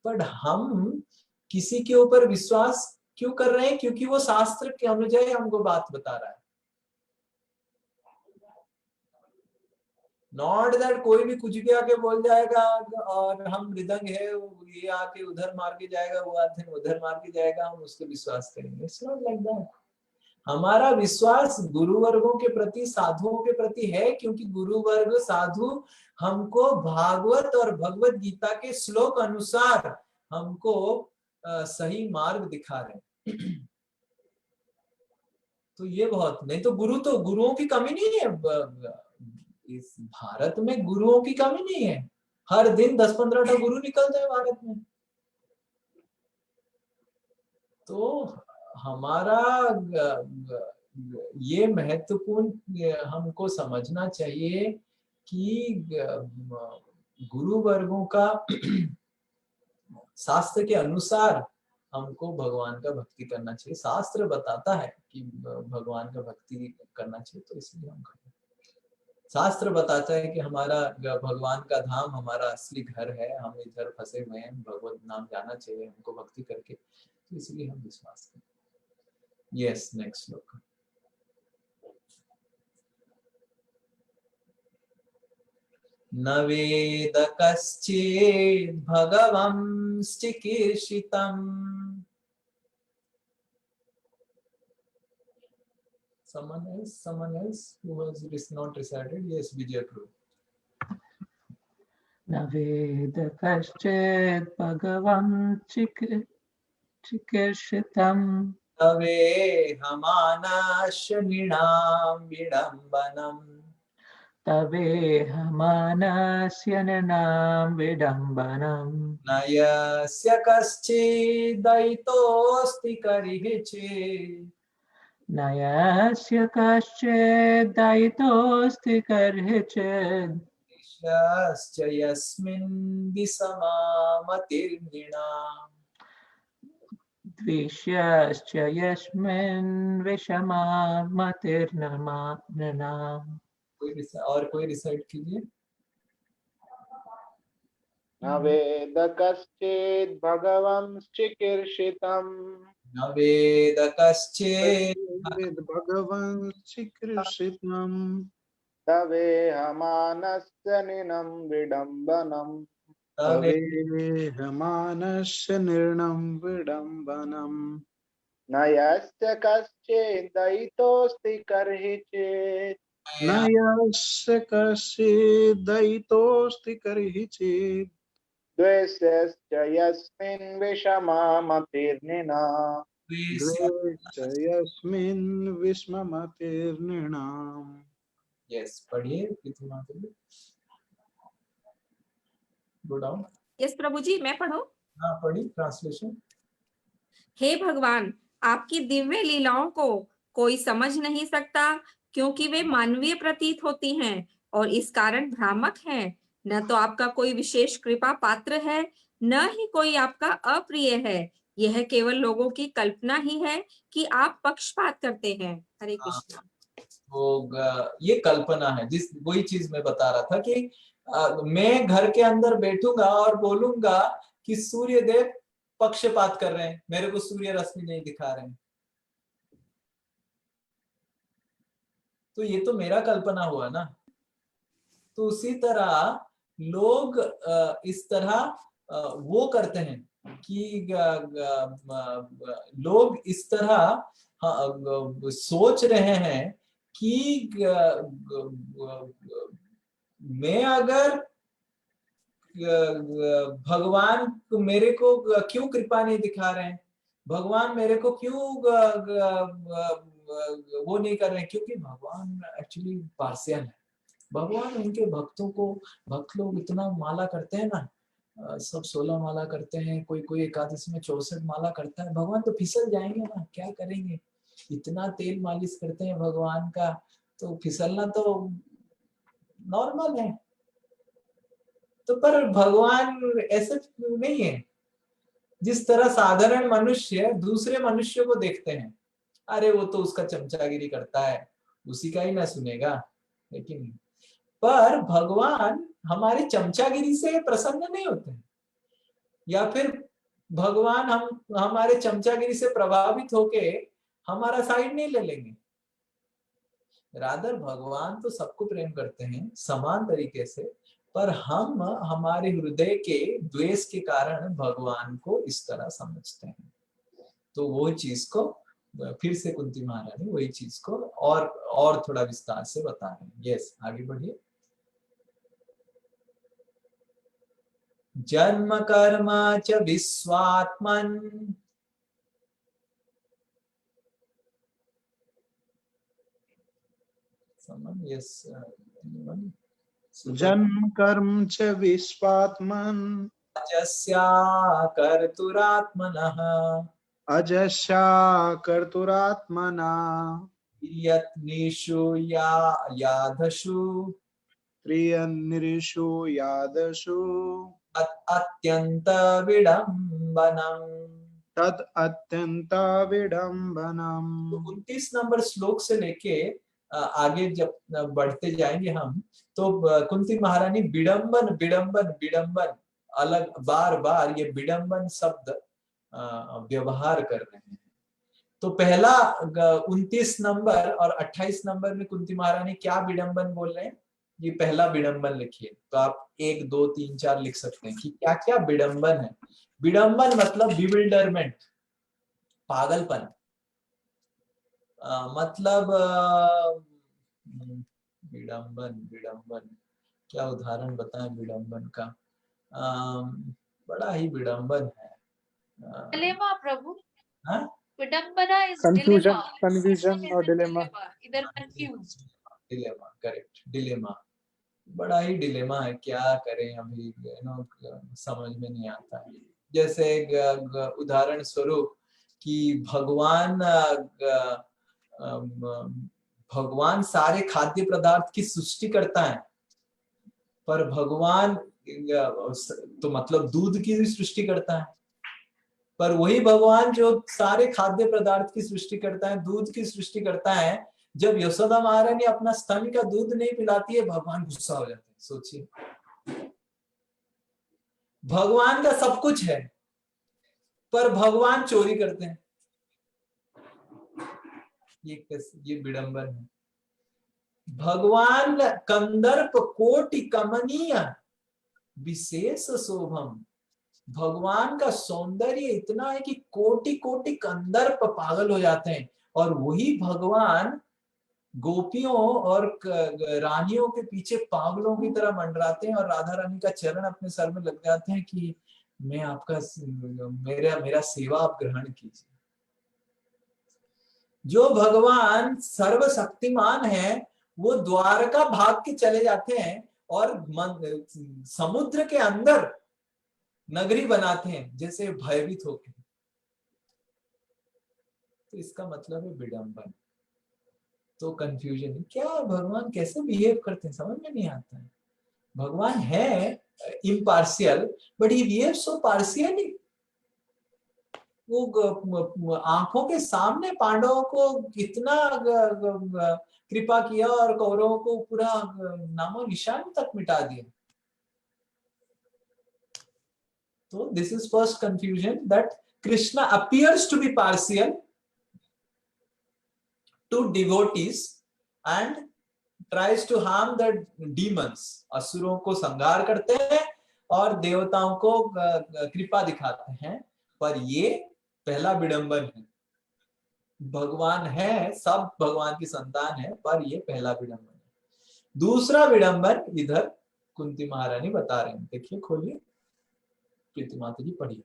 Speaker 1: बट हम किसी के ऊपर विश्वास क्यों कर रहे हैं? क्योंकि वो शास्त्र के अनुसार हमको बात बता रहा है। नॉट दैट कोई भी कुछ भी आके बोल जाएगा और हम मृदंग है, ये आके उधर मार के जाएगा, वो आके उधर मार के जाएगा, हम उसको विश्वास करेंगे। It's not like that. हमारा विश्वास गुरुवर्गों के प्रति, साधुओं के प्रति है, क्योंकि गुरुवर्ग साधु हमको भागवत और भगवत गीता के श्लोक अनुसार हमको सही मार्ग दिखा रहे हैं। तो ये बहुत, नहीं तो गुरुओं की कमी नहीं है। इस भारत में गुरुओं की कमी नहीं है। हर दिन 10-15 गुरु निकलते हैं भारत में। तो हमारा ये महत्वपूर्ण हमको समझना चाहिए कि गुरु वर्गों का शास्त्र के अनुसार हमको भगवान का भक्ति करना चाहिए। शास्त्र बताता है कि भगवान का भक्ति करना चाहिए, तो इसलिए हम करते हैं। शास्त्र बताता है कि हमारा भगवान का धाम हमारा असली घर है, हम इधर फंसे हुए हैं, भगवत नाम जाना चाहिए हमको भक्ति करके, तो इसलिए हम विश्वास करते हैं। यस, नेक्स्ट श्लोक। न वेद कश्चित् भगवंश्चिकीर्षितम्। Someone else who was not recited? Yes, Vijay Prabhu.
Speaker 2: न वेद कश्चित् भगवं चिकीर्षितम्
Speaker 1: तवेहमानस्य नृणां विडम्बनम्।
Speaker 2: तवेहमानस्य नृणां विडम्बनम्।
Speaker 1: न यस्य कश्चिदयितोऽस्ति कर्हिचित्।
Speaker 2: न यस्य कश्चिदयितोऽस्ति कर्हिचित्।
Speaker 1: द्वेष्यश्च यस्मिन् विषमा मतिर्नृणाम्।
Speaker 2: द्वेष्यश्च यस्मिन् विषमा मतिर्नृणाम्।
Speaker 1: और कोई रिसाइट कीजिए।
Speaker 6: न वेद कश्चित् भगवंश्चिकीर्षितम्।
Speaker 1: न वेद कश्चित्
Speaker 6: भगवंश्चिकीर्षितम्। तवेहमानस्य नृणां विडम्बनम्। तवेहमानस्य नृणां विडम्बनम्। न यस्य कश्चिदयितोऽस्ति कर्हिचित्। न यस्य कश्चिदयितोऽस्ति कर्हिचित्। द्वेष्यश्च यस्मिन् विषमा मतिर्नृणाम्। द्वेष्यश्च यस्मिन् विषमा मतिर्नृणाम्।
Speaker 1: यस, पढ़िए। Go down.
Speaker 4: यस प्रभु जी, मैं पढ़ूं?
Speaker 1: हाँ पढ़ी ट्रांसलेशन।
Speaker 4: हे भगवान, आपकी दिव्य लीलाओं को कोई समझ नहीं सकता, क्योंकि वे मानवीय प्रतीत होती हैं और इस कारण भ्रामक हैं। न तो आपका कोई विशेष कृपा पात्र है, न ही कोई आपका अप्रिय है। यह केवल लोगों की कल्पना ही है कि आप पक्षपात करते हैं। हरे कृष्णा।
Speaker 1: तो ये कल्पना है, जिस वही चीज मैं बता रहा था कि मैं घर के अंदर बैठूंगा और बोलूंगा कि सूर्य देव पक्षपात कर रहे हैं, मेरे को सूर्य रश्मि नहीं दिखा रहे हैं, तो ये तो मेरा कल्पना हुआ ना। तो उसी तरह लोग इस तरह वो करते हैं कि लोग इस तरह सोच रहे हैं कि मैं अगर भगवान मेरे को क्यों कृपा नहीं दिखा रहे हैं, भगवान मेरे को क्यों वो नहीं कर रहे हैं, क्योंकि भगवान एक्चुअली पार्शियल है। भगवान उनके भक्तों को, भक्त लोग इतना माला करते हैं ना, सब 16 माला करते हैं, कोई कोई एकादशी में 64 माला करता है, भगवान तो फिसल जाएंगे ना, क्या करेंगे, इतना तेल मालिश करते हैं भगवान का, तो फिसलना तो नॉर्मल है। तो पर भगवान ऐसे नहीं है। जिस तरह साधारण मनुष्य दूसरे मनुष्य को देखते हैं, अरे वो तो उसका चमचागिरी करता है, उसी का ही ना सुनेगा, लेकिन पर भगवान हमारी चमचागिरी से प्रसन्न नहीं होते हैं, या फिर भगवान हमारे चमचागिरी से प्रभावित होके हमारा साइड नहीं ले लेंगे। रादर भगवान तो सबको प्रेम करते हैं समान तरीके से, पर हम हमारे हृदय के द्वेष के कारण भगवान को इस तरह समझते हैं। तो वो चीज को फिर से कुंती महारानी वही चीज को और थोड़ा विस्तार से बता रहे हैं। यस, आगे बढ़िए। जन्म कर्म च विश्वात्मन, यस,
Speaker 6: जन्म कर्म च विश्वात्मन्
Speaker 1: अजस्या कर्तुरात्मनः,
Speaker 6: अजस्या कर्तुरात्मना
Speaker 1: यत्निषु यादशु
Speaker 6: त्रियन्निरिषु यादशु
Speaker 1: अत्यंत विडम्बनम्।
Speaker 6: तद अत्यंत विडम्बनम्।
Speaker 1: 29 नंबर श्लोक से लेके आगे जब बढ़ते जाएंगे हम, तो कुंती महारानी विडम्बन विडम्बन विडम्बन अलग बार बार ये विडम्बन शब्द व्यवहार कर रहे हैं। तो पहला 29 नंबर और 28 नंबर में कुंती महारानी क्या विडम्बन बोल रहे हैं, ये पहला विडम्बन लिखिए। तो आप 1 2 3 4 लिख सकते हैं कि क्या क्या विडम्बन है। विडम्बन मतलब बिविल्डरमेंट, पागलपन, मतलब विडम्बन विडम्बन क्या उदाहरण बताएं विडम्बन का। बड़ा ही विडम्बन है।
Speaker 8: डिलेमा प्रभु,
Speaker 1: हाँ?
Speaker 8: विडम्बना इज
Speaker 6: कंफ्यूजन,
Speaker 8: डिलेमा,
Speaker 6: कन्फ्यूजन और डिलेमा।
Speaker 8: इधर कंफ्यूज।
Speaker 1: डिलेमा, करेक्ट, डिलेमा, बड़ा ही डिलेमा है, क्या करें अभी, समझ में नहीं आता है। जैसे उदाहरण स्वरूप कि भगवान सारे खाद्य पदार्थ की सृष्टि करता है, पर भगवान तो मतलब दूध की भी सृष्टि करता है, पर वही भगवान जो सारे खाद्य पदार्थ की सृष्टि करता है, दूध की सृष्टि करता है, जब यशोदा महारानी अपना स्तन का दूध नहीं पिलाती है, भगवान गुस्सा हो जाते हैं। सोचिए, भगवान का सब कुछ है पर भगवान चोरी करते हैं। ये विडंबन है। भगवान कंदर्प कोटि कमनीय विशेष शोभम, भगवान का सौंदर्य इतना है कि कोटि कोटि कंदर्प पागल हो जाते हैं, और वही भगवान गोपियों और रानियों के पीछे पागलों की तरह मंडराते हैं, और राधा रानी का चरण अपने सर में लग जाते हैं कि मैं आपका मेरा सेवा आप ग्रहण कीजिए। जो भगवान सर्वशक्तिमान है वो द्वारका भाग के चले जाते हैं और समुद्र के अंदर नगरी बनाते हैं जैसे भयभीत होकर। तो इसका मतलब है विडंबन। तो कंफ्यूजन, क्या भगवान कैसे बिहेव करते हैं समझ में नहीं आता है। भगवान है impartial, but he behaves so partially. वो आंखों के सामने पांडवों को इतना कृपा किया और कौरवों को पूरा नामो निशान तक मिटा दिया. So this is first confusion, that Krishna appears to be partial to devotees and tries to harm the demons. असुरों को संहार करते हैं और देवताओं को कृपा दिखाते हैं, पर ये पहला विडंबन है. भगवान है, सब भगवान की संतान है, पर ये पहला विडंबन है. दूसरा विडंबन इधर कुंती महारानी बता रहे हैं. देखिए, खोलिए, प्रीति माता जी पढ़िए.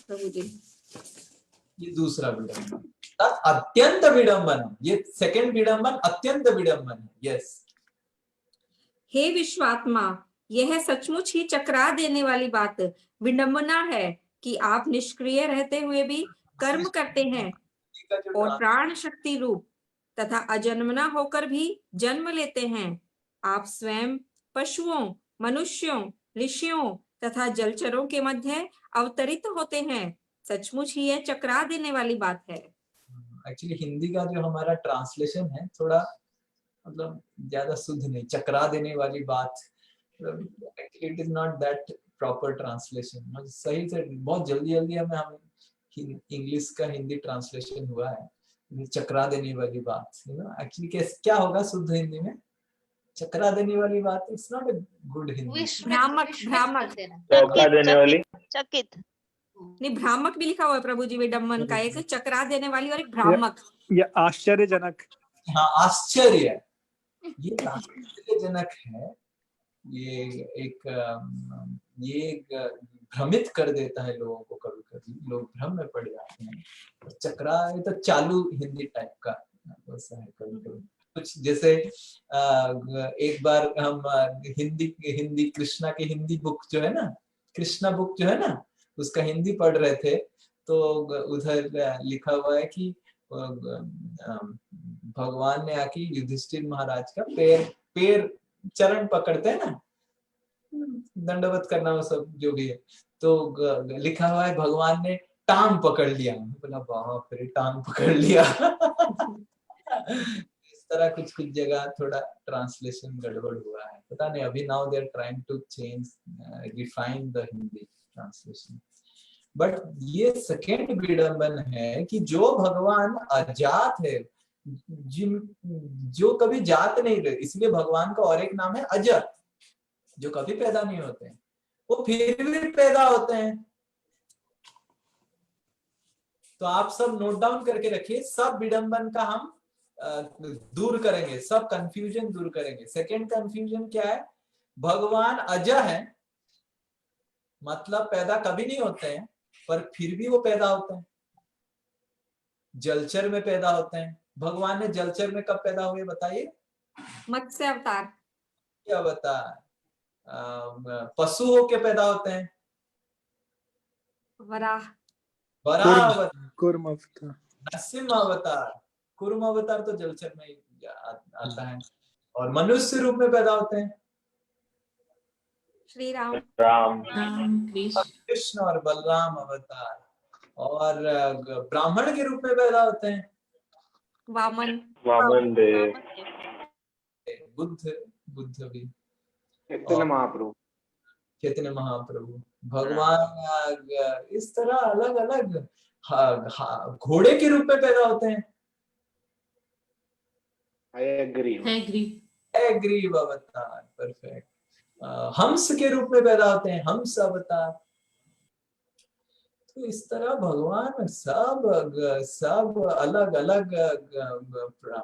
Speaker 4: प्रभु जी.
Speaker 1: ये दूसरा विडंबन, अत्यंत विडंबन. ये सेकंड विडंबन अत्यंत विडंबन है. यस.
Speaker 4: हे विश्वात्मा, यह सचमुच ही चकरा देने वाली बात विडंबना है कि आप निष्क्रिय रहते हुए भी कर्म करते हैं और प्राण शक्ति रूप तथा अजन्मना होकर भी जन्म लेते हैं. आप स्वयं पशुओं, मनुष्यों, ऋषियों तथा जलचरों के मध्य अवतरित होते हैं. सचमुच ही यह चकरा देने वाली बात है.
Speaker 1: एक्चुअली हिंदी का जो हमारा ट्रांसलेशन है थोड़ा मतलब ज्यादा शुद्ध नहीं. चकरा देने वाली बात, actually it is not that proper translation. सही से बहुत जल्दी हमें इंग्लिश का हिंदी ट्रांसलेशन हुआ है. चकरा देने वाली बात, एक्चुअली क्या होगा शुद्ध हिंदी में? चकरा देने वाली बात. It's not a good Hindi.
Speaker 4: भ्रामक, भ्रामक,
Speaker 5: चौंका देने वाली.
Speaker 10: चकित
Speaker 4: नहीं, भ्रामक भी लिखा हुआ है प्रभु जी. विडंबन का एक चकरा देने वाली और एक भ्रामक.
Speaker 7: ये आश्चर्यजनक.
Speaker 1: हाँ, आश्चर्य, ये आश्चर्यजनक है. ये भ्रमित कर देता है लोगों को. कभी कभी लोग भ्रम में पड़ जाते हैं. चकरा, ये तो चालू हिंदी टाइप का वैसा है कभी कभी. कुछ जैसे एक बार हम हिंदी कृष्णा की हिंदी बुक जो है ना, कृष्णा बुक जो है ना, उसका हिंदी पढ़ रहे थे. तो उधर लिखा हुआ है कि भगवान ने आके युधिष्ठिर महाराज का पैर चरण पकड़ते हैं ना, दंडवत करना वो सब जो भी है. तो लिखा हुआ है भगवान ने टांग पकड़ लिया. बोला बाप रे, टांग पकड़ लिया. इस तरह कुछ जगह थोड़ा ट्रांसलेशन गड़बड़ हुआ है. पता नहीं, अभी now they are trying to change, refine the Hindi translation. But ये सेकेंड विडंबन है कि जो भगवान अजात है, जो कभी जात नहीं रहे, इसलिए भगवान का और एक नाम है अजर, जो कभी पैदा नहीं होते हैं, वो फिर भी पैदा होते हैं. तो आप सब नोट डाउन करके रखिए. सब विडंबन का हम दूर करेंगे, सब कंफ्यूजन दूर करेंगे. सेकंड कंफ्यूजन क्या है? भगवान अजर है, मतलब पैदा कभी नहीं होते हैं, पर फिर भी वो पैदा होते हैं. जलचर में पैदा होते हैं. भगवान ने जलचर में कब पैदा हुए बताइए?
Speaker 4: मत्स्य अवतार.
Speaker 1: क्या अवतार? पशु होके पैदा होते हैं.
Speaker 4: वराह,
Speaker 6: कूर्म अवतार,
Speaker 1: नरसिंह अवतार. कूर्म अवतार तो जलचर में ही आता है. और मनुष्य रूप में पैदा होते हैं
Speaker 4: श्री राम,
Speaker 1: कृष्ण और बलराम अवतार. और ब्राह्मण के रूप में पैदा होते हैं
Speaker 5: वामन देव,
Speaker 1: बुद्ध भी,
Speaker 6: चैतन्य
Speaker 1: महाप्रभु. भगवान इस तरह अलग अलग घोड़े के रूप में पैदा होते हैं. एग्रीव अवतार. परफेक्ट. हंस के रूप में पैदा होते हैं, हंस अवतार. तो इस तरह भगवान सब अलग अलग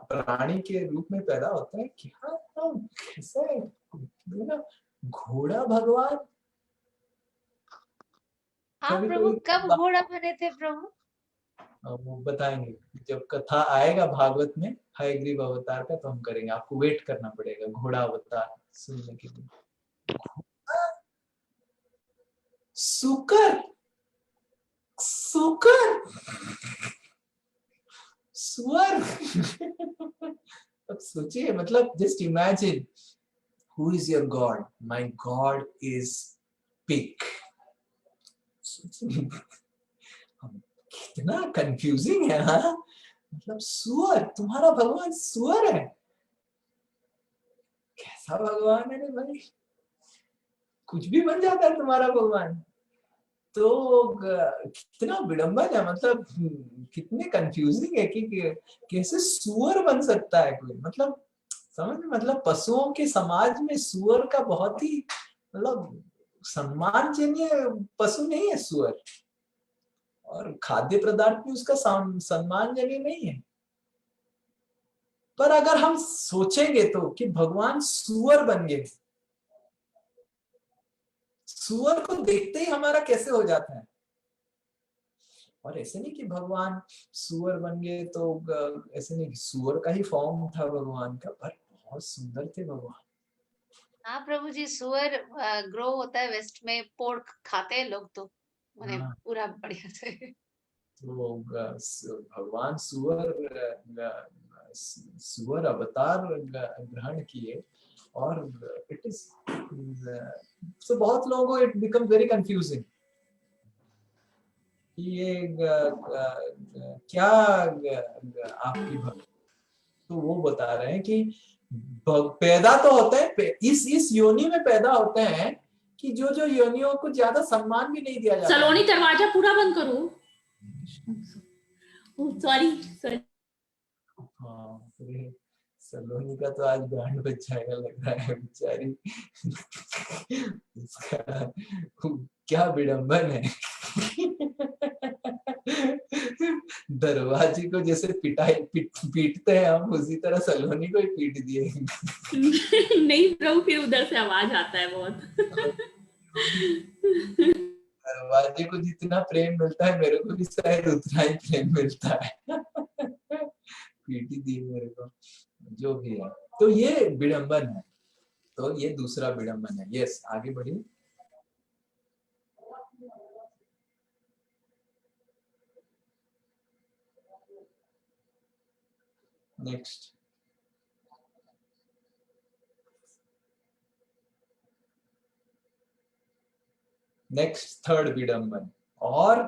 Speaker 1: प्राणी के रूप में पैदा होते हैं. क्या कैसे घोड़ा भगवान?
Speaker 8: हाँ प्रभु, कब घोड़ा बने थे प्रभु?
Speaker 1: वो बताएंगे जब कथा आएगा भागवत में हयग्रीव अवतार का, तो हम करेंगे. आपको वेट करना पड़ेगा घोड़ा अवतार सुनने के लिए. सुकर सुअर. अब सोचिए, मतलब just imagine Who is your God? My God is pig. कितना कंफ्यूजिंग है, हाँ? मतलब सुअर, तुम्हारा भगवान सुअर है? कैसा भगवान है रे भाई, कुछ भी बन जाता है तुम्हारा भगवान। तो कितना विडंबन है, मतलब कितने कंफ्यूजिंग है कि कैसे सुअर बन सकता है कोई, मतलब समझ में, मतलब पशुओं के समाज में सुअर का बहुत ही मतलब सम्मानजनीय पशु नहीं है सुअर, और खाद्य पदार्थ भी उसका सम्मानजनीय नहीं है। पर अगर हम सोचेंगे तो कि भगवान सुअर बन गए, सुअर को देखते ही हमारा कैसे हो जाता है। और ऐसे नहीं कि भगवान सुअर बन गए तो ऐसे नहीं, सुअर का ही फॉर्म था भगवान का, पर बहुत सुंदर थे भगवान।
Speaker 8: हाँ प्रभु जी, सुअर ग्रो होता है वेस्ट में, पोर्क खाते हैं लोग, तो मैंने पूरा बढ़िया से।
Speaker 1: तो भगवान सुअर अवतार ग्रहण किए, और इट इज सो बहुत लोगों को इट बिकम वेरी कंफ्यूजिंग कि ये क्या आपकी भक्त। तो वो बता रहे हैं कि पैदा तो होते हैं, इस योनि में पैदा होते हैं कि जो योनियों को ज्यादा सम्मान भी नहीं दिया जाता।
Speaker 9: सलोनी दरवाजा पूरा बंद करो। सॉरी।
Speaker 1: हाँ, सलोनी का तो आज बैंड बज जाएगा लग रहा है, बेचारी। उसका क्या विडंबन है। दरवाजे को जैसे पीटते हैं हम, उसी तरह सलोनी को ही पीट दिए।
Speaker 9: नहीं प्रभु, फिर उधर से आवाज आता है बहुत।
Speaker 1: दरवाजे को जितना प्रेम मिलता है मेरे को भी शायद उतना ही प्रेम मिलता है। पीटी दी मेरे को, जो भी है। तो ये विडंबन है, तो ये दूसरा विडंबन है। यस, आगे बढ़िए। नेक्स्ट, थर्ड विडंबन। और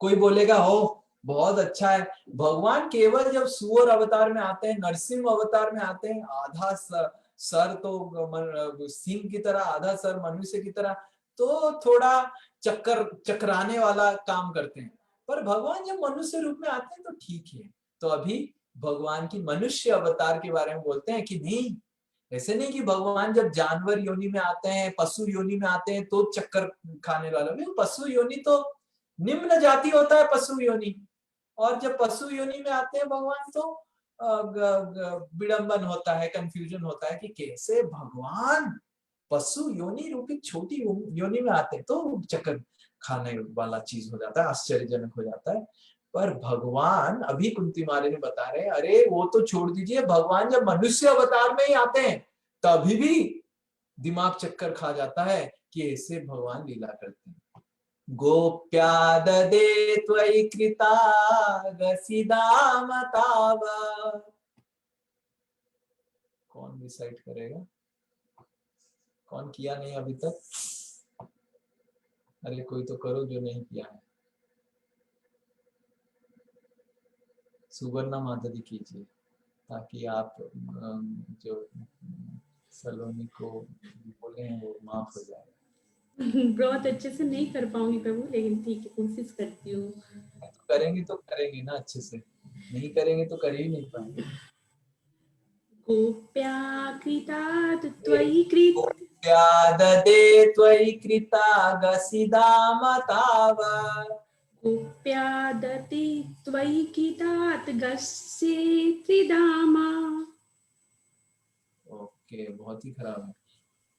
Speaker 1: कोई बोलेगा हो बहुत अच्छा है, भगवान केवल जब सुअर अवतार में आते हैं, नरसिंह अवतार में आते हैं, आधा सर तो सिंह की तरह, आधा सर मनुष्य की तरह, तो थोड़ा चकराने वाला काम करते हैं। पर भगवान जब मनुष्य रूप में आते हैं तो ठीक है। तो अभी भगवान की मनुष्य अवतार के बारे में बोलते हैं कि नहीं, ऐसे नहीं कि भगवान जब जानवर योनि में आते हैं, पशु योनि में आते हैं तो चक्कर खाने वाला। पशु योनि तो निम्न जाति होता है, पशु योनि। और जब पशु योनि में आते हैं भगवान तो विडंबन होता है, कंफ्यूजन होता है कि कैसे भगवान पशु योनि रूपी छोटी योनि में आते हैं, तो चक्कर खाने वाला चीज हो जाता है, आश्चर्यजनक हो जाता है। पर भगवान, अभी कुंती मारे ने बता रहे, अरे वो तो छोड़ दीजिए, भगवान जब मनुष्य अवतार में ही आते हैं तभी भी दिमाग चक्कर खा जाता है कि ऐसे भगवान लीला करते हैं। गोप्या ददे त्वयि कृतागसिदामताव। कौन रिसाइट करेगा? कौन किया नहीं अभी तक? अरे कोई तो करो जो नहीं किया है। सुवर्णा माधवी कीजिए ताकि आप जो सलोनी को बोले हैं वो माफ हो जाए।
Speaker 9: बहुत अच्छे से नहीं कर पाऊंगी प्रभु, लेकिन ठीक है, कोशिश करती हूँ।
Speaker 1: तो करेंगे तो करेंगे ना अच्छे से, नहीं करेंगे तो कर ही नहीं पाएंगे।
Speaker 9: गोप्या कृतात् त्वयि कृत,
Speaker 1: गोप्या ददे त्वयि कृतागसिदामताव।
Speaker 9: गोप्या ददे त्वयि कृतात् गस्येत्रिदामा।
Speaker 1: ओके, बहुत ही खराब है।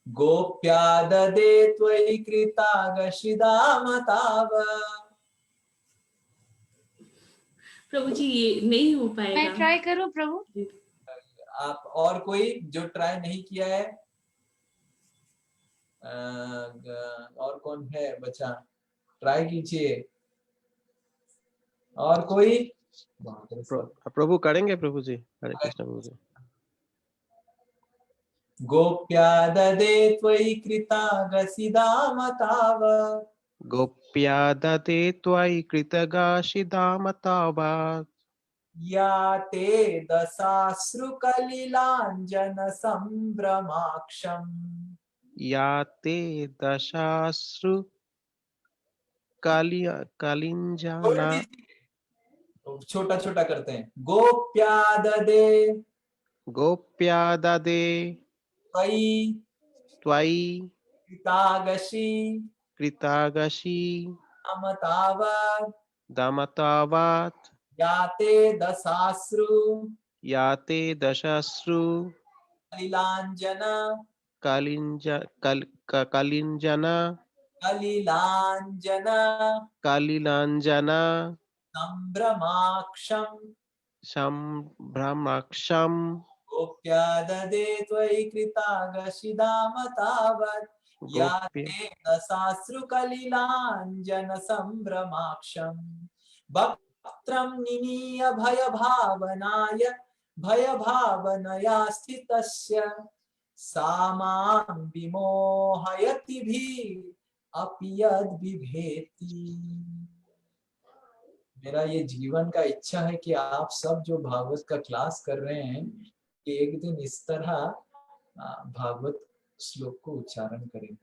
Speaker 1: गोप्या ददे त्वयि कृतागसिदामताव।
Speaker 9: प्रभु जी ये नहीं हो पाएगा।
Speaker 8: मैं ट्राई करूं प्रभु?
Speaker 1: आप और कोई जो ट्राई नहीं किया है? और कौन है बचा? ट्राई कीजिए। और कोई?
Speaker 3: प्रभु करेंगे प्रभु जी। हरे कृष्ण प्रभु जी।
Speaker 1: गोप्या ददे त्वयि कृतागसिदामतावत्
Speaker 3: गोप्या ददे त्वयि कृतगाशिदामतावत्
Speaker 1: या ते दशाश्रुकलिलाञ्जन सम्भ्रमाक्षम्
Speaker 3: या ते दशाश्रु कलिंजना
Speaker 1: छोटा छोटा करते हैं। गोप्या ददे
Speaker 3: गोप्या ददे
Speaker 1: त्वयि
Speaker 3: त्वयि
Speaker 1: कृतागसि
Speaker 3: कृतागसि
Speaker 1: अमतावत्
Speaker 3: दमतावत्
Speaker 1: याते दशाश्रु
Speaker 3: याते दशाश्रु
Speaker 1: कलिलाञ्जन
Speaker 3: कलिंजन
Speaker 1: कलिलाञ्जन
Speaker 3: कलिलाञ्जन
Speaker 1: सम्भ्रमाक्षम्
Speaker 3: सम्भ्रमाक्षम्
Speaker 1: गोप्या ददे त्वयि कृतागसिदामतावत्
Speaker 3: गोप्य
Speaker 1: याते दशाश्रुकलिलाञ्जन सम्भ्रमाक्षम् वक्त्रं निनीय भयभावनया स्थितस्य सा मां विमोहयति अपि यद् बिभेति। मेरा ये जीवन का इच्छा है कि आप सब जो भागवत का क्लास कर रहे हैं कि एक दिन इस तरह भागवत श्लोक को उच्चारण करेंगे,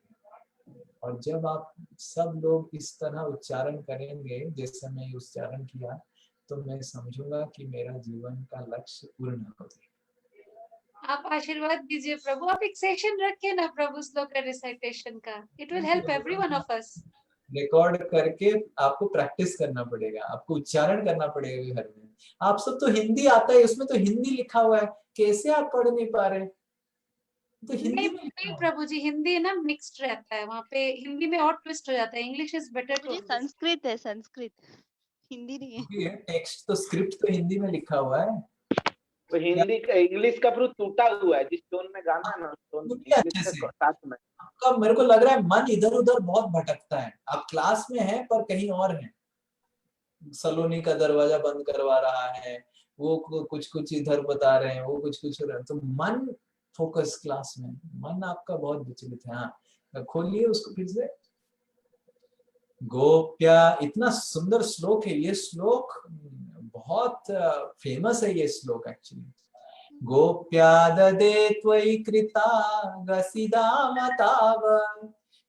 Speaker 1: और जब आप सब लोग इस तरह उच्चारण करेंगे जैसे मैं उच्चारण किया, तो मैं समझूंगा कि मेरा जीवन का लक्ष्य पूर्ण हो गया।
Speaker 8: आप आशीर्वाद दीजिए प्रभु, आप एक सेशन रखिए ना प्रभु श्लोक रिसाइटेशन का, it will help every one of us.
Speaker 1: Record करके आपको प्रैक्टिस करना पड़ेगा, आपको उच्चारण करना पड़ेगा घर में। आप सब तो हिंदी आता है, उसमें तो हिंदी लिखा हुआ है, कैसे आप पढ़ नहीं पा रहे? तो हिंदी में
Speaker 8: नहीं प्रभु जी, हिंदी ना मिक्स्ड रहता है, वहाँ पे हिंदी में और ट्विस्ट हो जाता है। English is better too.
Speaker 10: Sanskrit है, संस्कृत, हिंदी नहीं है।
Speaker 1: टेक्स्ट तो स्क्रिप्ट तो हिंदी में लिखा हुआ है,
Speaker 6: तो हिंदी का इंग्लिश का प्रूफ टूटा हुआ है, जिस टोन में गाना है ना टोन
Speaker 1: अच्छे से।
Speaker 6: साथ में।
Speaker 1: आपका मेरे को लग रहा है मन इधर उधर बहुत भटकता है, आप क्लास में हैं पर कहीं और हैं। सलोनी का दरवाजा बंद करवा रहा है, वो कुछ इधर बता रहे हैं, वो कुछ तो मन फोकस क्लास में, मन आपका बहुत विचलित है। हाँ, खोलिए उसको फिर से। गोप्या, इतना सुंदर श्लोक है ये, श्लोक बहुत फेमस है ये श्लोक एक्चुअली। गोप्या ददे त्वयि कृतागसिदामतावत्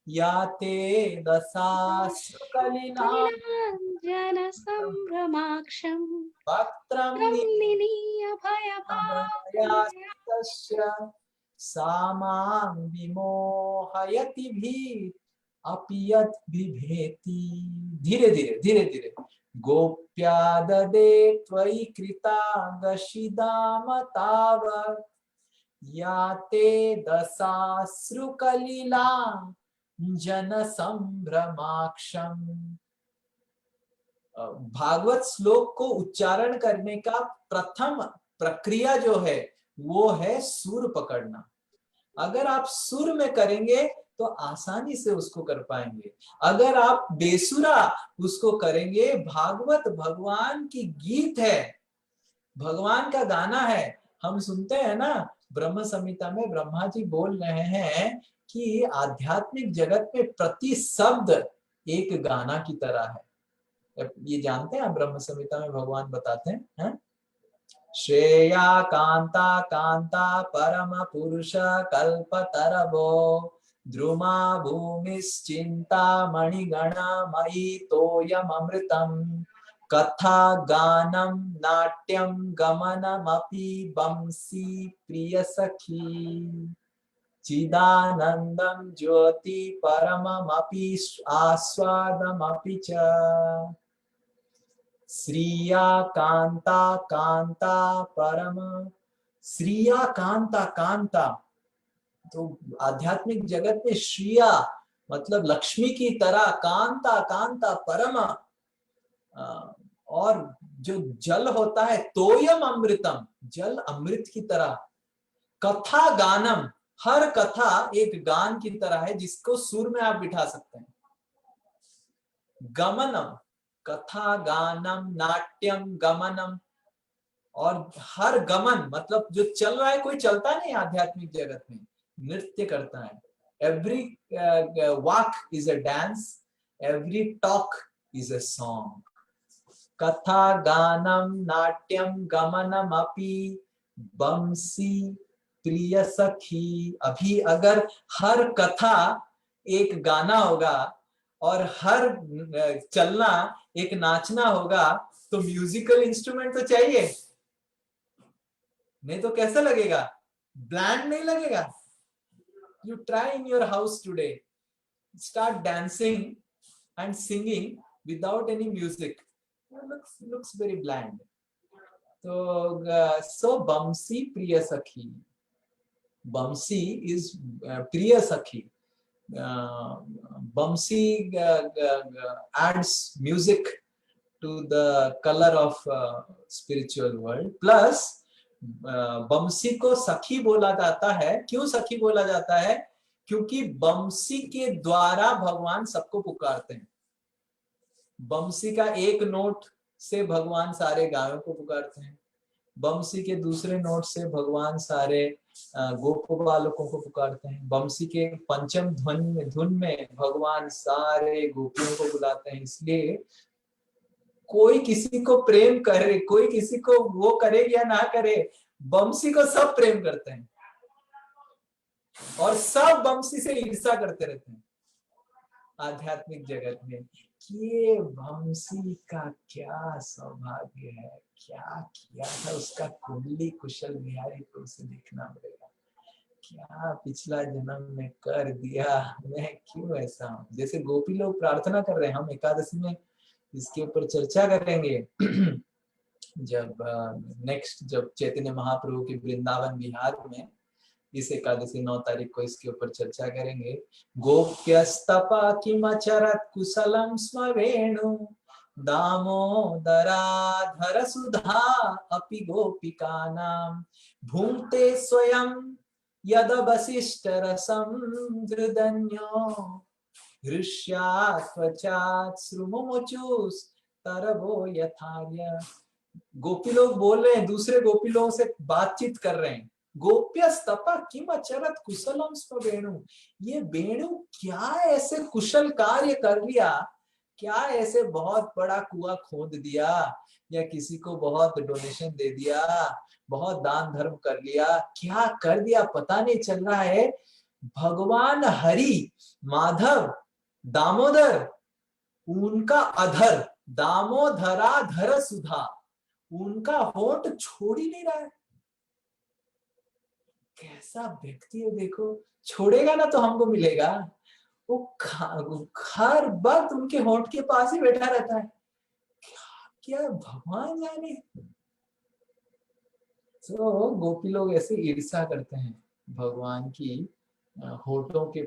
Speaker 1: याते दशाश्रुकलिलाञ्जन
Speaker 8: सम्भ्रमाक्षम्
Speaker 1: वक्त्रं
Speaker 8: निनीय भयभावनया
Speaker 1: सा मां विमोहयति अपि यद् बिभेति। धीरे धीरे गोप्या ददे त्वयि कृतागसिदामतावत् याते दशाश्रुकलिलाञ्जन सम्भ्रमाक्षम्। भागवत श्लोक को उच्चारण करने का प्रथम प्रक्रिया जो है वो है सुर पकड़ना। अगर आप सुर में करेंगे तो आसानी से उसको कर पाएंगे। अगर आप बेसुरा उसको करेंगे, भागवत भगवान की गीत है, भगवान का गाना है। हम सुनते हैं ना ब्रह्म संहिता में ब्रह्मा जी बोल रहे हैं कि आध्यात्मिक जगत में प्रति शब्द एक गाना की तरह है। ये जानते हैं आप, ब्रह्म संहिता में भगवान बताते हैं, श्रेया कांता कांता परम पुरुष कल्पतरवो द्रुमा भूमिश्चिंता मणिगणा मयि तोयमृतम कथा गानम नाट्यम गमनमपि वंशी प्रिय सखी चिदानंदम ज्योति परममपि आस्वादमपि च श्रिया कांता कांता परम। श्रिया कांता कांता, तो आध्यात्मिक जगत में श्रिया मतलब लक्ष्मी की तरह, कांता कांता परम, और जो जल होता है तोयम अमृतम, जल अमृत की तरह। कथा गानम, हर कथा एक गान की तरह है जिसको सुर में आप बिठा सकते हैं। गमनम, कथा गानम नाट्यम गमनम, और हर गमन मतलब जो चल रहा है, कोई चलता नहीं आध्यात्मिक जगत में, नृत्य करता है। Every walk is a dance, every talk is a song. कथा गानम नाट्यम गमनम अपि बंसी प्रिय सखी। अभी अगर हर कथा एक गाना होगा और हर चलना एक नाचना होगा तो म्यूजिकल इंस्ट्रूमेंट तो चाहिए, नहीं तो कैसा लगेगा? ब्लैंड नहीं लगेगा। You try in your house today, start dancing and singing without any music, looks very bland. So Bamsi Priya Sakhi. Bamsi is Priya Sakhi. Bamsi adds music to the color of spiritual world. Plus बमसी को सखी बोला जाता है। क्यों सखी बोला जाता है? क्योंकि बमसी के द्वारा भगवान सबको पुकारते हैं। बमसी का एक नोट से भगवान सारे गायों को पुकारते हैं। बमसी के दूसरे नोट से भगवान सारे गोप बालकों को पुकारते हैं। बमसी के पंचम धुन में भगवान सारे गोपियों को बुलाते हैं। इसलिए कोई किसी को प्रेम करे, कोई किसी को वो करे या ना करे, बमसी को सब प्रेम करते हैं और सब बमसी से ईर्ष्या करते रहते हैं आध्यात्मिक जगत में। ये बमसी का क्या सौभाग्य है, क्या किया था उसका कुंडली कुशल बिहारी को उसे देखना पड़ेगा। क्या पिछला जन्म में कर दिया, मैं क्यों ऐसा हूँ। जैसे गोपी लोग प्रार्थना कर रहे हैं, हम एकादशी में इसके ऊपर चर्चा करेंगे। जब नेक्स्ट जब चैतन्य महाप्रभु के वृंदावन बिहार में इस एकादशी 9 तारीख को इसके ऊपर चर्चा करेंगे। गोप्यस्तपा किमचरत कुशलम स्म वेणु दामोदराधर सुधा अपि गोपिकानां भुंक्ते स्वयं यद वसिष्ठ रसम हृदन्यो हृष्यात्वचात् श्रुमुमुचुस् तरवो यथार्य। गोपी लोग बोल रहे हैं, दूसरे गोपी लोगों से बातचीत कर रहे हैं। गोप्यस्तपा किम अचरत कुशलम स्म वेणु। ये वेणु क्या ऐसे कुशल कार्य कर लिया, क्या ऐसे बहुत बड़ा कुआं खोद दिया या किसी को बहुत डोनेशन दे दिया, बहुत दान धर्म कर लिया, क्या कर दिया पता नहीं चल रहा है। भगवान हरि, माधव, दामोदर, उनका अधर, दामोदराधर सुधा, उनका होंठ छोड़ ही नहीं रहा है। कैसा व्यक्ति है देखो, छोड़ेगा ना तो हमको मिलेगा। वो हर वक्त उनके होंठ के पास ही बैठा रहता है। क्या भगवान जाने। तो गोपी लोग ऐसे ईर्ष्या करते हैं भगवान की होठों के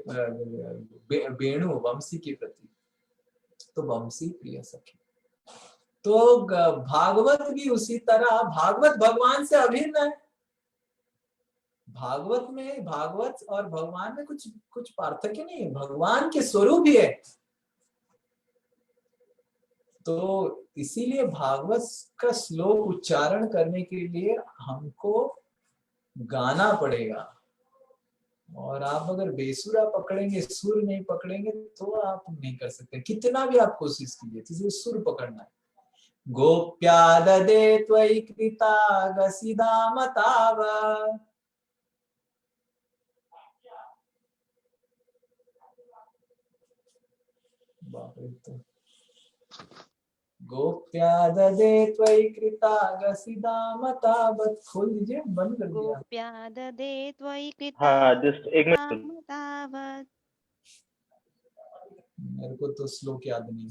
Speaker 1: वेणु बमसी के प्रति। तो बमसी प्रिय सखी। तो भागवत भी उसी तरह, भागवत भगवान से अभिन्न है। भागवत में, भागवत और भगवान में कुछ पार्थक्य नहीं है, भगवान के स्वरूप ही है। तो इसीलिए भागवत का श्लोक उच्चारण करने के लिए हमको गाना पड़ेगा। और आप अगर बेसुरा पकड़ेंगे, सुर नहीं पकड़ेंगे तो आप नहीं कर सकते, कितना भी आप कोशिश कीजिए। तो सुर पकड़ना है। गोप्या ददे त्वयि कृता गसिदामताव। गोप्या ददे त्वयि कृता गसिदामतावत। खोल दीजिए, बंद कर दिया।
Speaker 10: गोप्या ददे त्वयि कृता
Speaker 5: हाँ जस्ट एक मिनट।
Speaker 10: तावत्।
Speaker 1: मेरे को तो श्लोक याद नहीं,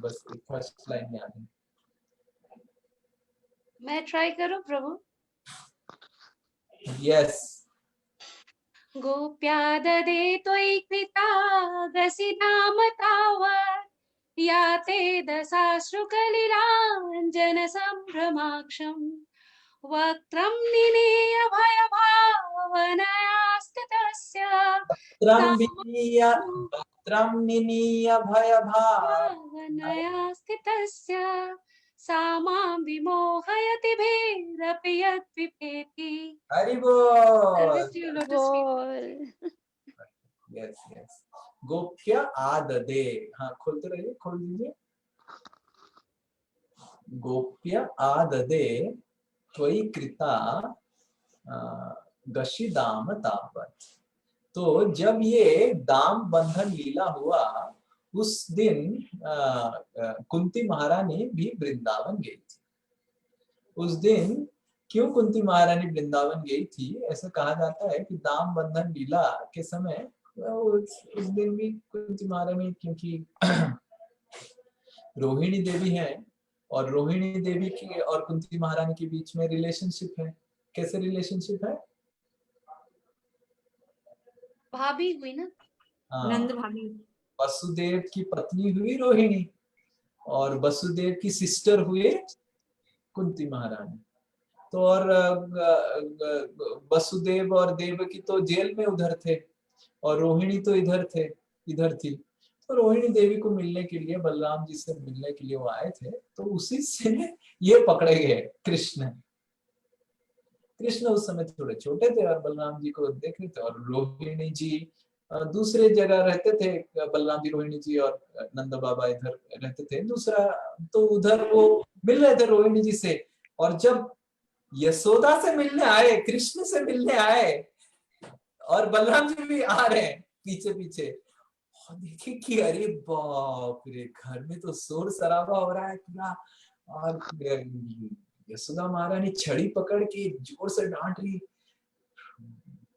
Speaker 1: बस फर्स्ट लाइन याद है।
Speaker 8: मैं ट्राई करूं प्रभु?
Speaker 1: यस।
Speaker 8: गोप्या ददे त्वयि कृता गसिदामतावत् या ते दशाश्रुकलिलाञ्जन सम्भ्रमाक्षम् वक्त्रं निनीय भयभावनया स्थितस्य
Speaker 1: वक्त्रं निनीय भयभावनया
Speaker 8: स्थितस्य सा मां विमोहयति भेरपि यद्विपेति।
Speaker 1: हरि बोल।
Speaker 10: बोल।
Speaker 1: Yes yes. गोप्य आददे, हाँ खोलते रहिए, खोल दीजिए। गोप्य आददे त्वयि कृता गशिदाम तावत। तो जब ये दाम बंधन लीला हुआ उस दिन कुंती महारानी भी वृंदावन गई थी। उस दिन क्यों कुंती महारानी वृंदावन गई थी? ऐसा कहा जाता है कि दाम बंधन लीला के समय उस दिन भी कुंती महारानी, क्योंकि रोहिणी देवी है और रोहिणी देवी की और कुंती महारानी के बीच में रिलेशनशिप है। कैसे रिलेशनशिप है?
Speaker 8: भाभी हुई ना,
Speaker 4: नंद भाभी।
Speaker 1: वसुदेव की पत्नी हुई रोहिणी और वसुदेव की सिस्टर हुए कुंती महारानी। तो और वसुदेव और देवकी तो जेल में उधर थे और रोहिणी तो इधर थी। तो रोहिणी देवी को मिलने के लिए, बलराम जी से मिलने के लिए वो आए थे। तो उसी से ये पकड़े गए कृष्ण उस समय थोड़े छोटे थे और बलराम जी को देख रहे थे। और रोहिणी जी दूसरे जगह रहते थे, बलराम जी, रोहिणी जी और नंद बाबा इधर रहते थे दूसरा। तो उधर वो मिल रहे थे रोहिणी जी से। और जब यशोदा से मिलने आए, कृष्ण से मिलने आए और बलराम जी भी आ रहे हैं पीछे पीछे, और देखे कि अरे बाप रे, घर में तो शोर शराबा हो रहा है पूरा। और यशोदा महारानी छड़ी पकड़ के जोर से डांट रही।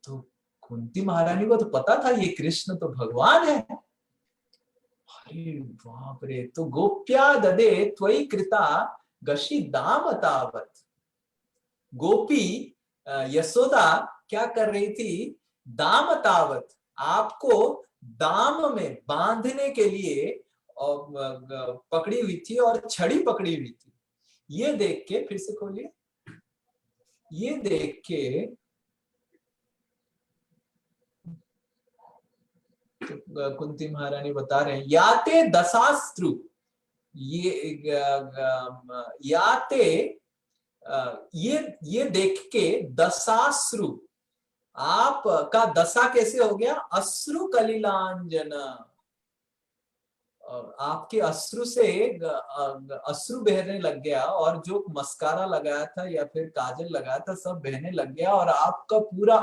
Speaker 1: तो कुंती महारानी को तो पता था ये कृष्ण तो भगवान है। अरे बाप रे। तो गोप्या ददे त्वयि कृता गशी दाम तावत। गोपी यशोदा क्या कर रही थी? दाम तावत, आपको दाम में बांधने के लिए पकड़ी हुई थी और छड़ी पकड़ी हुई थी। ये देख के, फिर से खोलिए, ये देख के तो कुंती महारानी बता रहे हैं, याते दशास्त्रु, ये देख के दशाश्रु, आप का दशा कैसे हो गया? अश्रु कलिलांजन, आपके अश्रु से अश्रु बहने लग गया और जो मस्कारा लगाया था या फिर काजल लगाया था सब बहने लग गया और आपका पूरा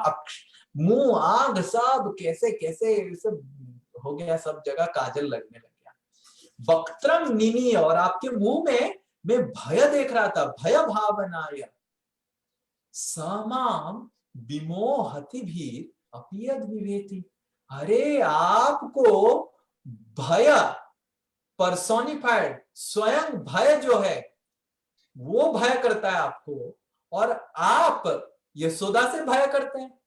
Speaker 1: मुंह, आंख सब कैसे कैसे सब हो गया, सब जगह काजल लगने लग गया। वक्त्रम निमी, और आपके मुंह में मैं भय देख रहा था, भय भावनाय। समाम विमोहति भी अपियद विवेति, अरे आपको भय पर्सोनिफाइड, स्वयं भय जो है वो भय करता है आपको और आप यशोदा से भय करते हैं।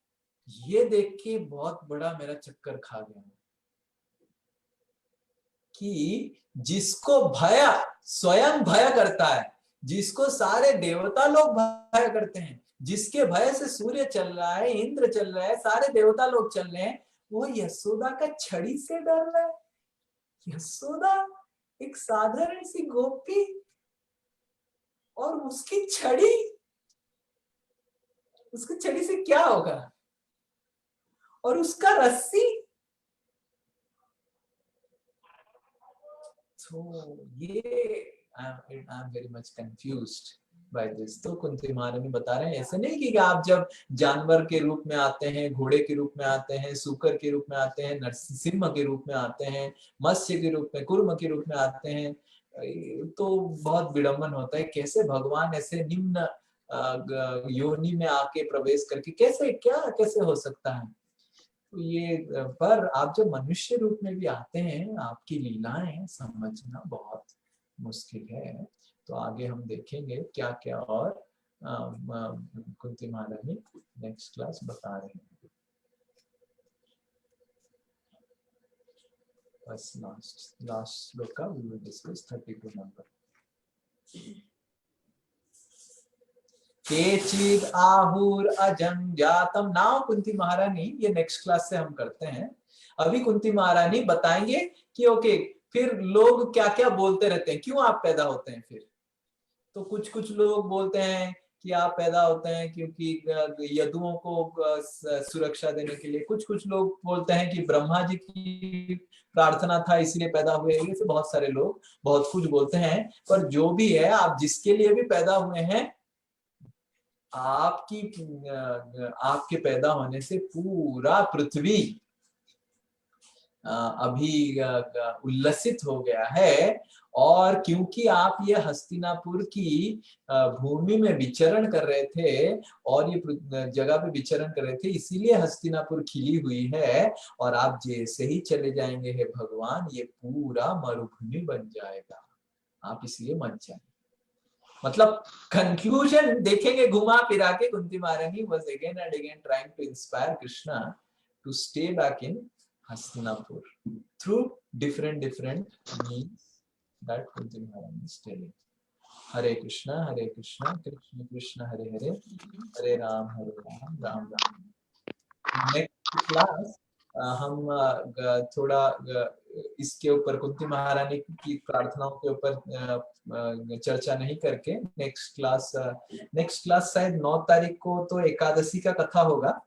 Speaker 1: ये देख के बहुत बड़ा मेरा चक्कर खा गया कि जिसको भय स्वयं भय करता है, जिसको सारे देवता लोग भय करते हैं, जिसके भय से सूर्य चल रहा है, इंद्र चल रहा है, सारे देवता लोग चल रहे हैं, वो यशोदा का छड़ी से डर रहा है। यशोदा एक साधारण सी गोपी और उसकी छड़ी से क्या होगा? और उसका रस्सी। तो ये I am very much confused by this. तो कुंती महारानी बता रहे हैं ऐसे नहीं कि आप जब जानवर के रूप में आते हैं, घोड़े के रूप में आते हैं, सूकर के रूप में आते हैं, नरसिंह के रूप में आते हैं, मत्स्य के रूप में, कूर्म के रूप में आते हैं, तो बहुत विडंबन होता है। कैसे भगवान ऐसे निम्न योनि में आके प्रवेश करके कैसे हो सकता है? तो ये पर आप जब मनुष्य रूप में भी आते हैं, आपकी लीलाएं समझना बहुत मुश्किल है। तो आगे हम देखेंगे क्या क्या और कुंती महारानी नेक्स्ट क्लास बता रहे हैं। बस लास्ट श्लोक का वी विल डिस्कस 32 नंबर। केचिद आहुर अजं जातम। नाउ कुंती महारानी, ये नेक्स्ट क्लास से हम करते हैं। अभी कुंती महारानी बताएंगे कि ओके फिर लोग क्या क्या बोलते रहते हैं, क्यों आप पैदा होते हैं, फिर तो कुछ लोग बोलते हैं कि आप पैदा होते हैं क्योंकि यदुओं को सुरक्षा देने के लिए, कुछ लोग बोलते हैं कि ब्रह्मा जी की प्रार्थना था इसलिए पैदा हुए, ऐसे बहुत सारे लोग बहुत कुछ बोलते हैं। पर जो भी है, आप जिसके लिए भी पैदा हुए हैं, आपके पैदा होने से पूरा पृथ्वी अभी उल्लसित हो गया है। और क्योंकि आप ये हस्तिनापुर की भूमि में विचरण कर रहे थे और ये जगह पे विचरण कर रहे थे, इसीलिए हस्तिनापुर खिली हुई है। और आप जैसे ही चले जाएंगे हे भगवान, ये पूरा मरुभूमि बन जाएगा, आप इसलिए मत जाए। मतलब कंक्लूजन देखेंगे घुमा फिरा के, कुंती महारानी was again and again trying to inspire Krishna to stay back in Hastinapur through different means that Kunti Maharani is telling. Hare Krishna, Krishna Krishna, Hare Hare, Hare Ram, Ram Ram. Next class हम थोड़ा इसके ऊपर, कुंती महारानी की प्रार्थनाओं के ऊपर चर्चा नहीं करके नेक्स्ट क्लास शायद 9 तारीख को तो एकादशी का कथा होगा,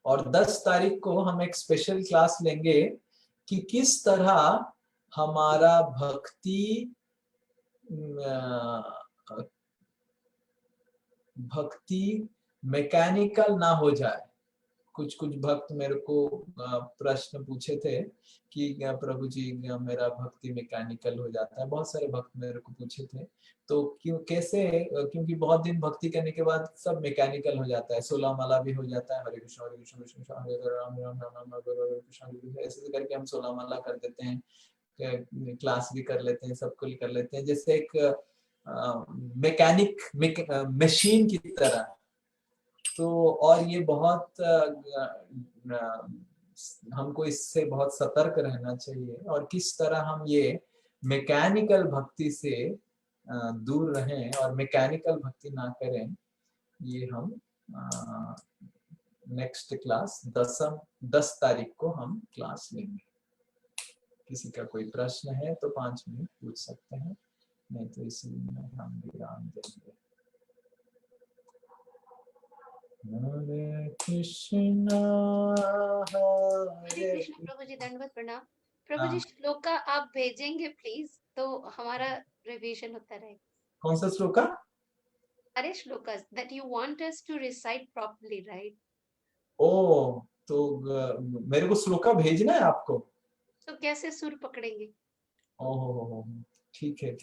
Speaker 1: और 10 तारीख को हम एक स्पेशल क्लास लेंगे कि किस तरह हमारा भक्ति मैकेनिकल ना हो जाए। कुछ भक्त मेरे को प्रश्न पूछे थे कि प्रभु जी मेरा भक्ति मैकेनिकल हो जाता है, बहुत सारे भक्त मेरे को पूछे थे। तो कैसे, क्योंकि बहुत दिन भक्ति करने के बाद सब मैकेनिकल हो जाता है, 16 माला भी हो जाता है, हरे कृष्ण कृष्ण कृष्ण हरे राम राम राम हरे कृष्ण, ऐसे करके हम 16 माला कर देते हैं, क्लास भी कर लेते हैं, सब कुछ कर लेते हैं, जैसे एक मशीन की तरह। तो और ये बहुत हमको इससे बहुत सतर्क रहना चाहिए, और किस तरह हम ये मैकेनिकल भक्ति से दूर रहें और मैकेनिकल भक्ति ना करें, ये हम नेक्स्ट क्लास 10 तारीख को हम क्लास लेंगे। किसी का कोई प्रश्न है तो 5 मिनट पूछ सकते हैं, नहीं तो इसी में हम विराम देंगे। हरे कृष्णा
Speaker 8: प्रभु जी, दंडवत प्रणाम। प्रभु जी, श्लोका आप भेजेंगे प्लीज, तो हमारा रिवीजन होता रहेगा।
Speaker 1: कौन सा श्लोका?
Speaker 8: अरे shloka that you want us to recite properly, right?
Speaker 1: ओ, तो मेरे को श्लोका भेजना है आपको?
Speaker 8: तो कैसे सुर पकड़ेंगे?
Speaker 1: ओहो, ठीक है,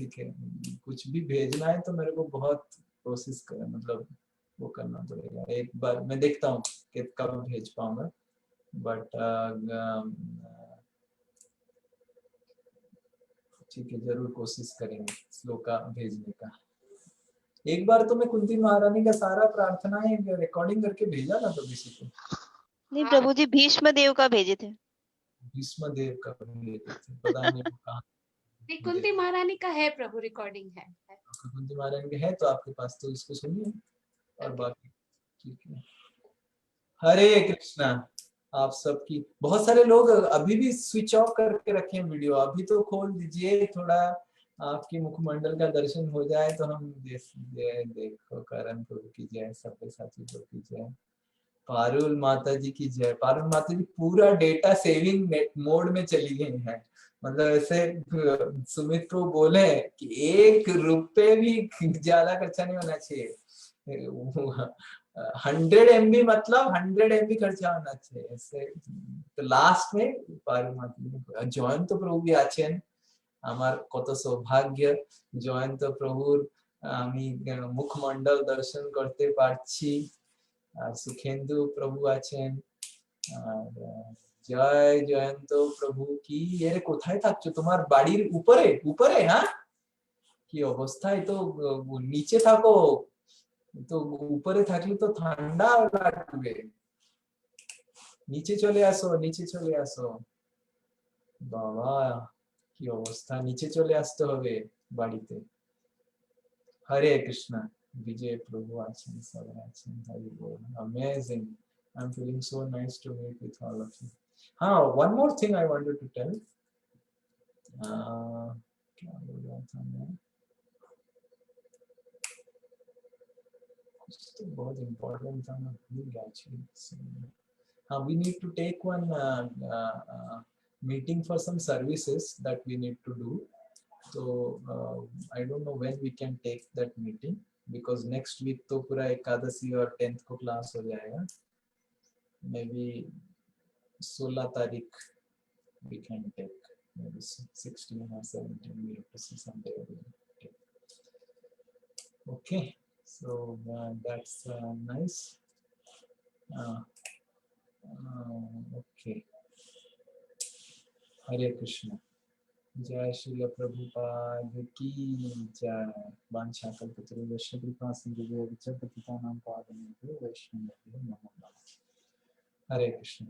Speaker 1: कुछ भी भेजना है तो मेरे को बहुत कोशिश करें, मतलब वो करना पड़ेगा। एक बार मैं देखता हूँ कि कब भेज पाऊंगा, बट ठीक है, जरूर कोशिश करेंगे श्लोका भेजने का। एक बार तो मैं कुंती महारानी का सारा प्रार्थनाएं रिकॉर्डिंग करके भेजा था तो किसी को।
Speaker 10: नहीं प्रभु जी, भीष्म देव का भेजे थे।
Speaker 1: भीष्म देव का भेजे थे, पता नहीं कहाँ।
Speaker 8: कुंती महारानी का है प्रभु, रिकॉर्डिंग है।
Speaker 1: कुंती महारानी का है तो आपके पास, तो इसको सुनिए और बाकी ठीक है। हरे कृष्णा। आप सबकी, बहुत सारे लोग अभी भी स्विच ऑफ करके रखे हैं वीडियो, अभी तो खोल दीजिए, थोड़ा आपकी मुखमंडल का दर्शन हो जाए तो हम देखो। करण प्रभु की जय, सभ्य साथी प्रभु की जय, पारुल माता जी की जय। पारुल माता जी पूरा डेटा सेविंग नेट मोड में चली गई है, मतलब ऐसे सुमित को बोले कि 1 रुपए भी ज्यादा खर्चा नहीं होना चाहिए, 100 MB मतलब 100 MB खर्चा होना चाहिए ऐसे। तो लास्ट में पारुल माता जी जयंत प्रभु आছেন, আমার কত সৌভাগ্য জয়ন্ত প্রভুর আমি মুখমণ্ডল দর্শন করতে পারছি। আর সুখেন্দু প্রভু আছেন, আর জয় জয়ন্ত প্রভু কি। এর কোথায় থাকছো? তোমার বাড়ির উপরে? হ্যাঁ, কি অবস্থায়? তো নিচে থাকো, তো উপরে থাকলে তো ঠান্ডা লাগবে, নিচে চলে আসো। বাবা কি অবস্থা, নিচে চলে আসতে হবে বাড়িতে। হরে কৃষ্ণ। विजय प्रभु आছেন, সবাই আছেন, হরি বল। Amazing, I'm feeling so nice to meet with all of you. One more thing I wanted to tell. क्या बोल रहा था मैं? तो बहुत इम्पोर्टेंट था, मैं भूल गया एक्चुअली. हाँ, we need to take one meeting for some services that we need to do. So I don't know when we can take that meeting, because next week तो पूरा एकादशी और 10th को क्लास हो जाएगा. Maybe 16 तारीख we can take, maybe 16 or 17, we have to see someday. Okay, so that's nice. Okay. Hare Krishna. जय श्री प्रभुपाद की जय. वाञ्छाकल्पतरुभ्यश्च कृपा सिन्धुभ्यो पतितानां पावनेभ्यो वैष्णवेभ्यो नमो नमः. हरे कृष्ण.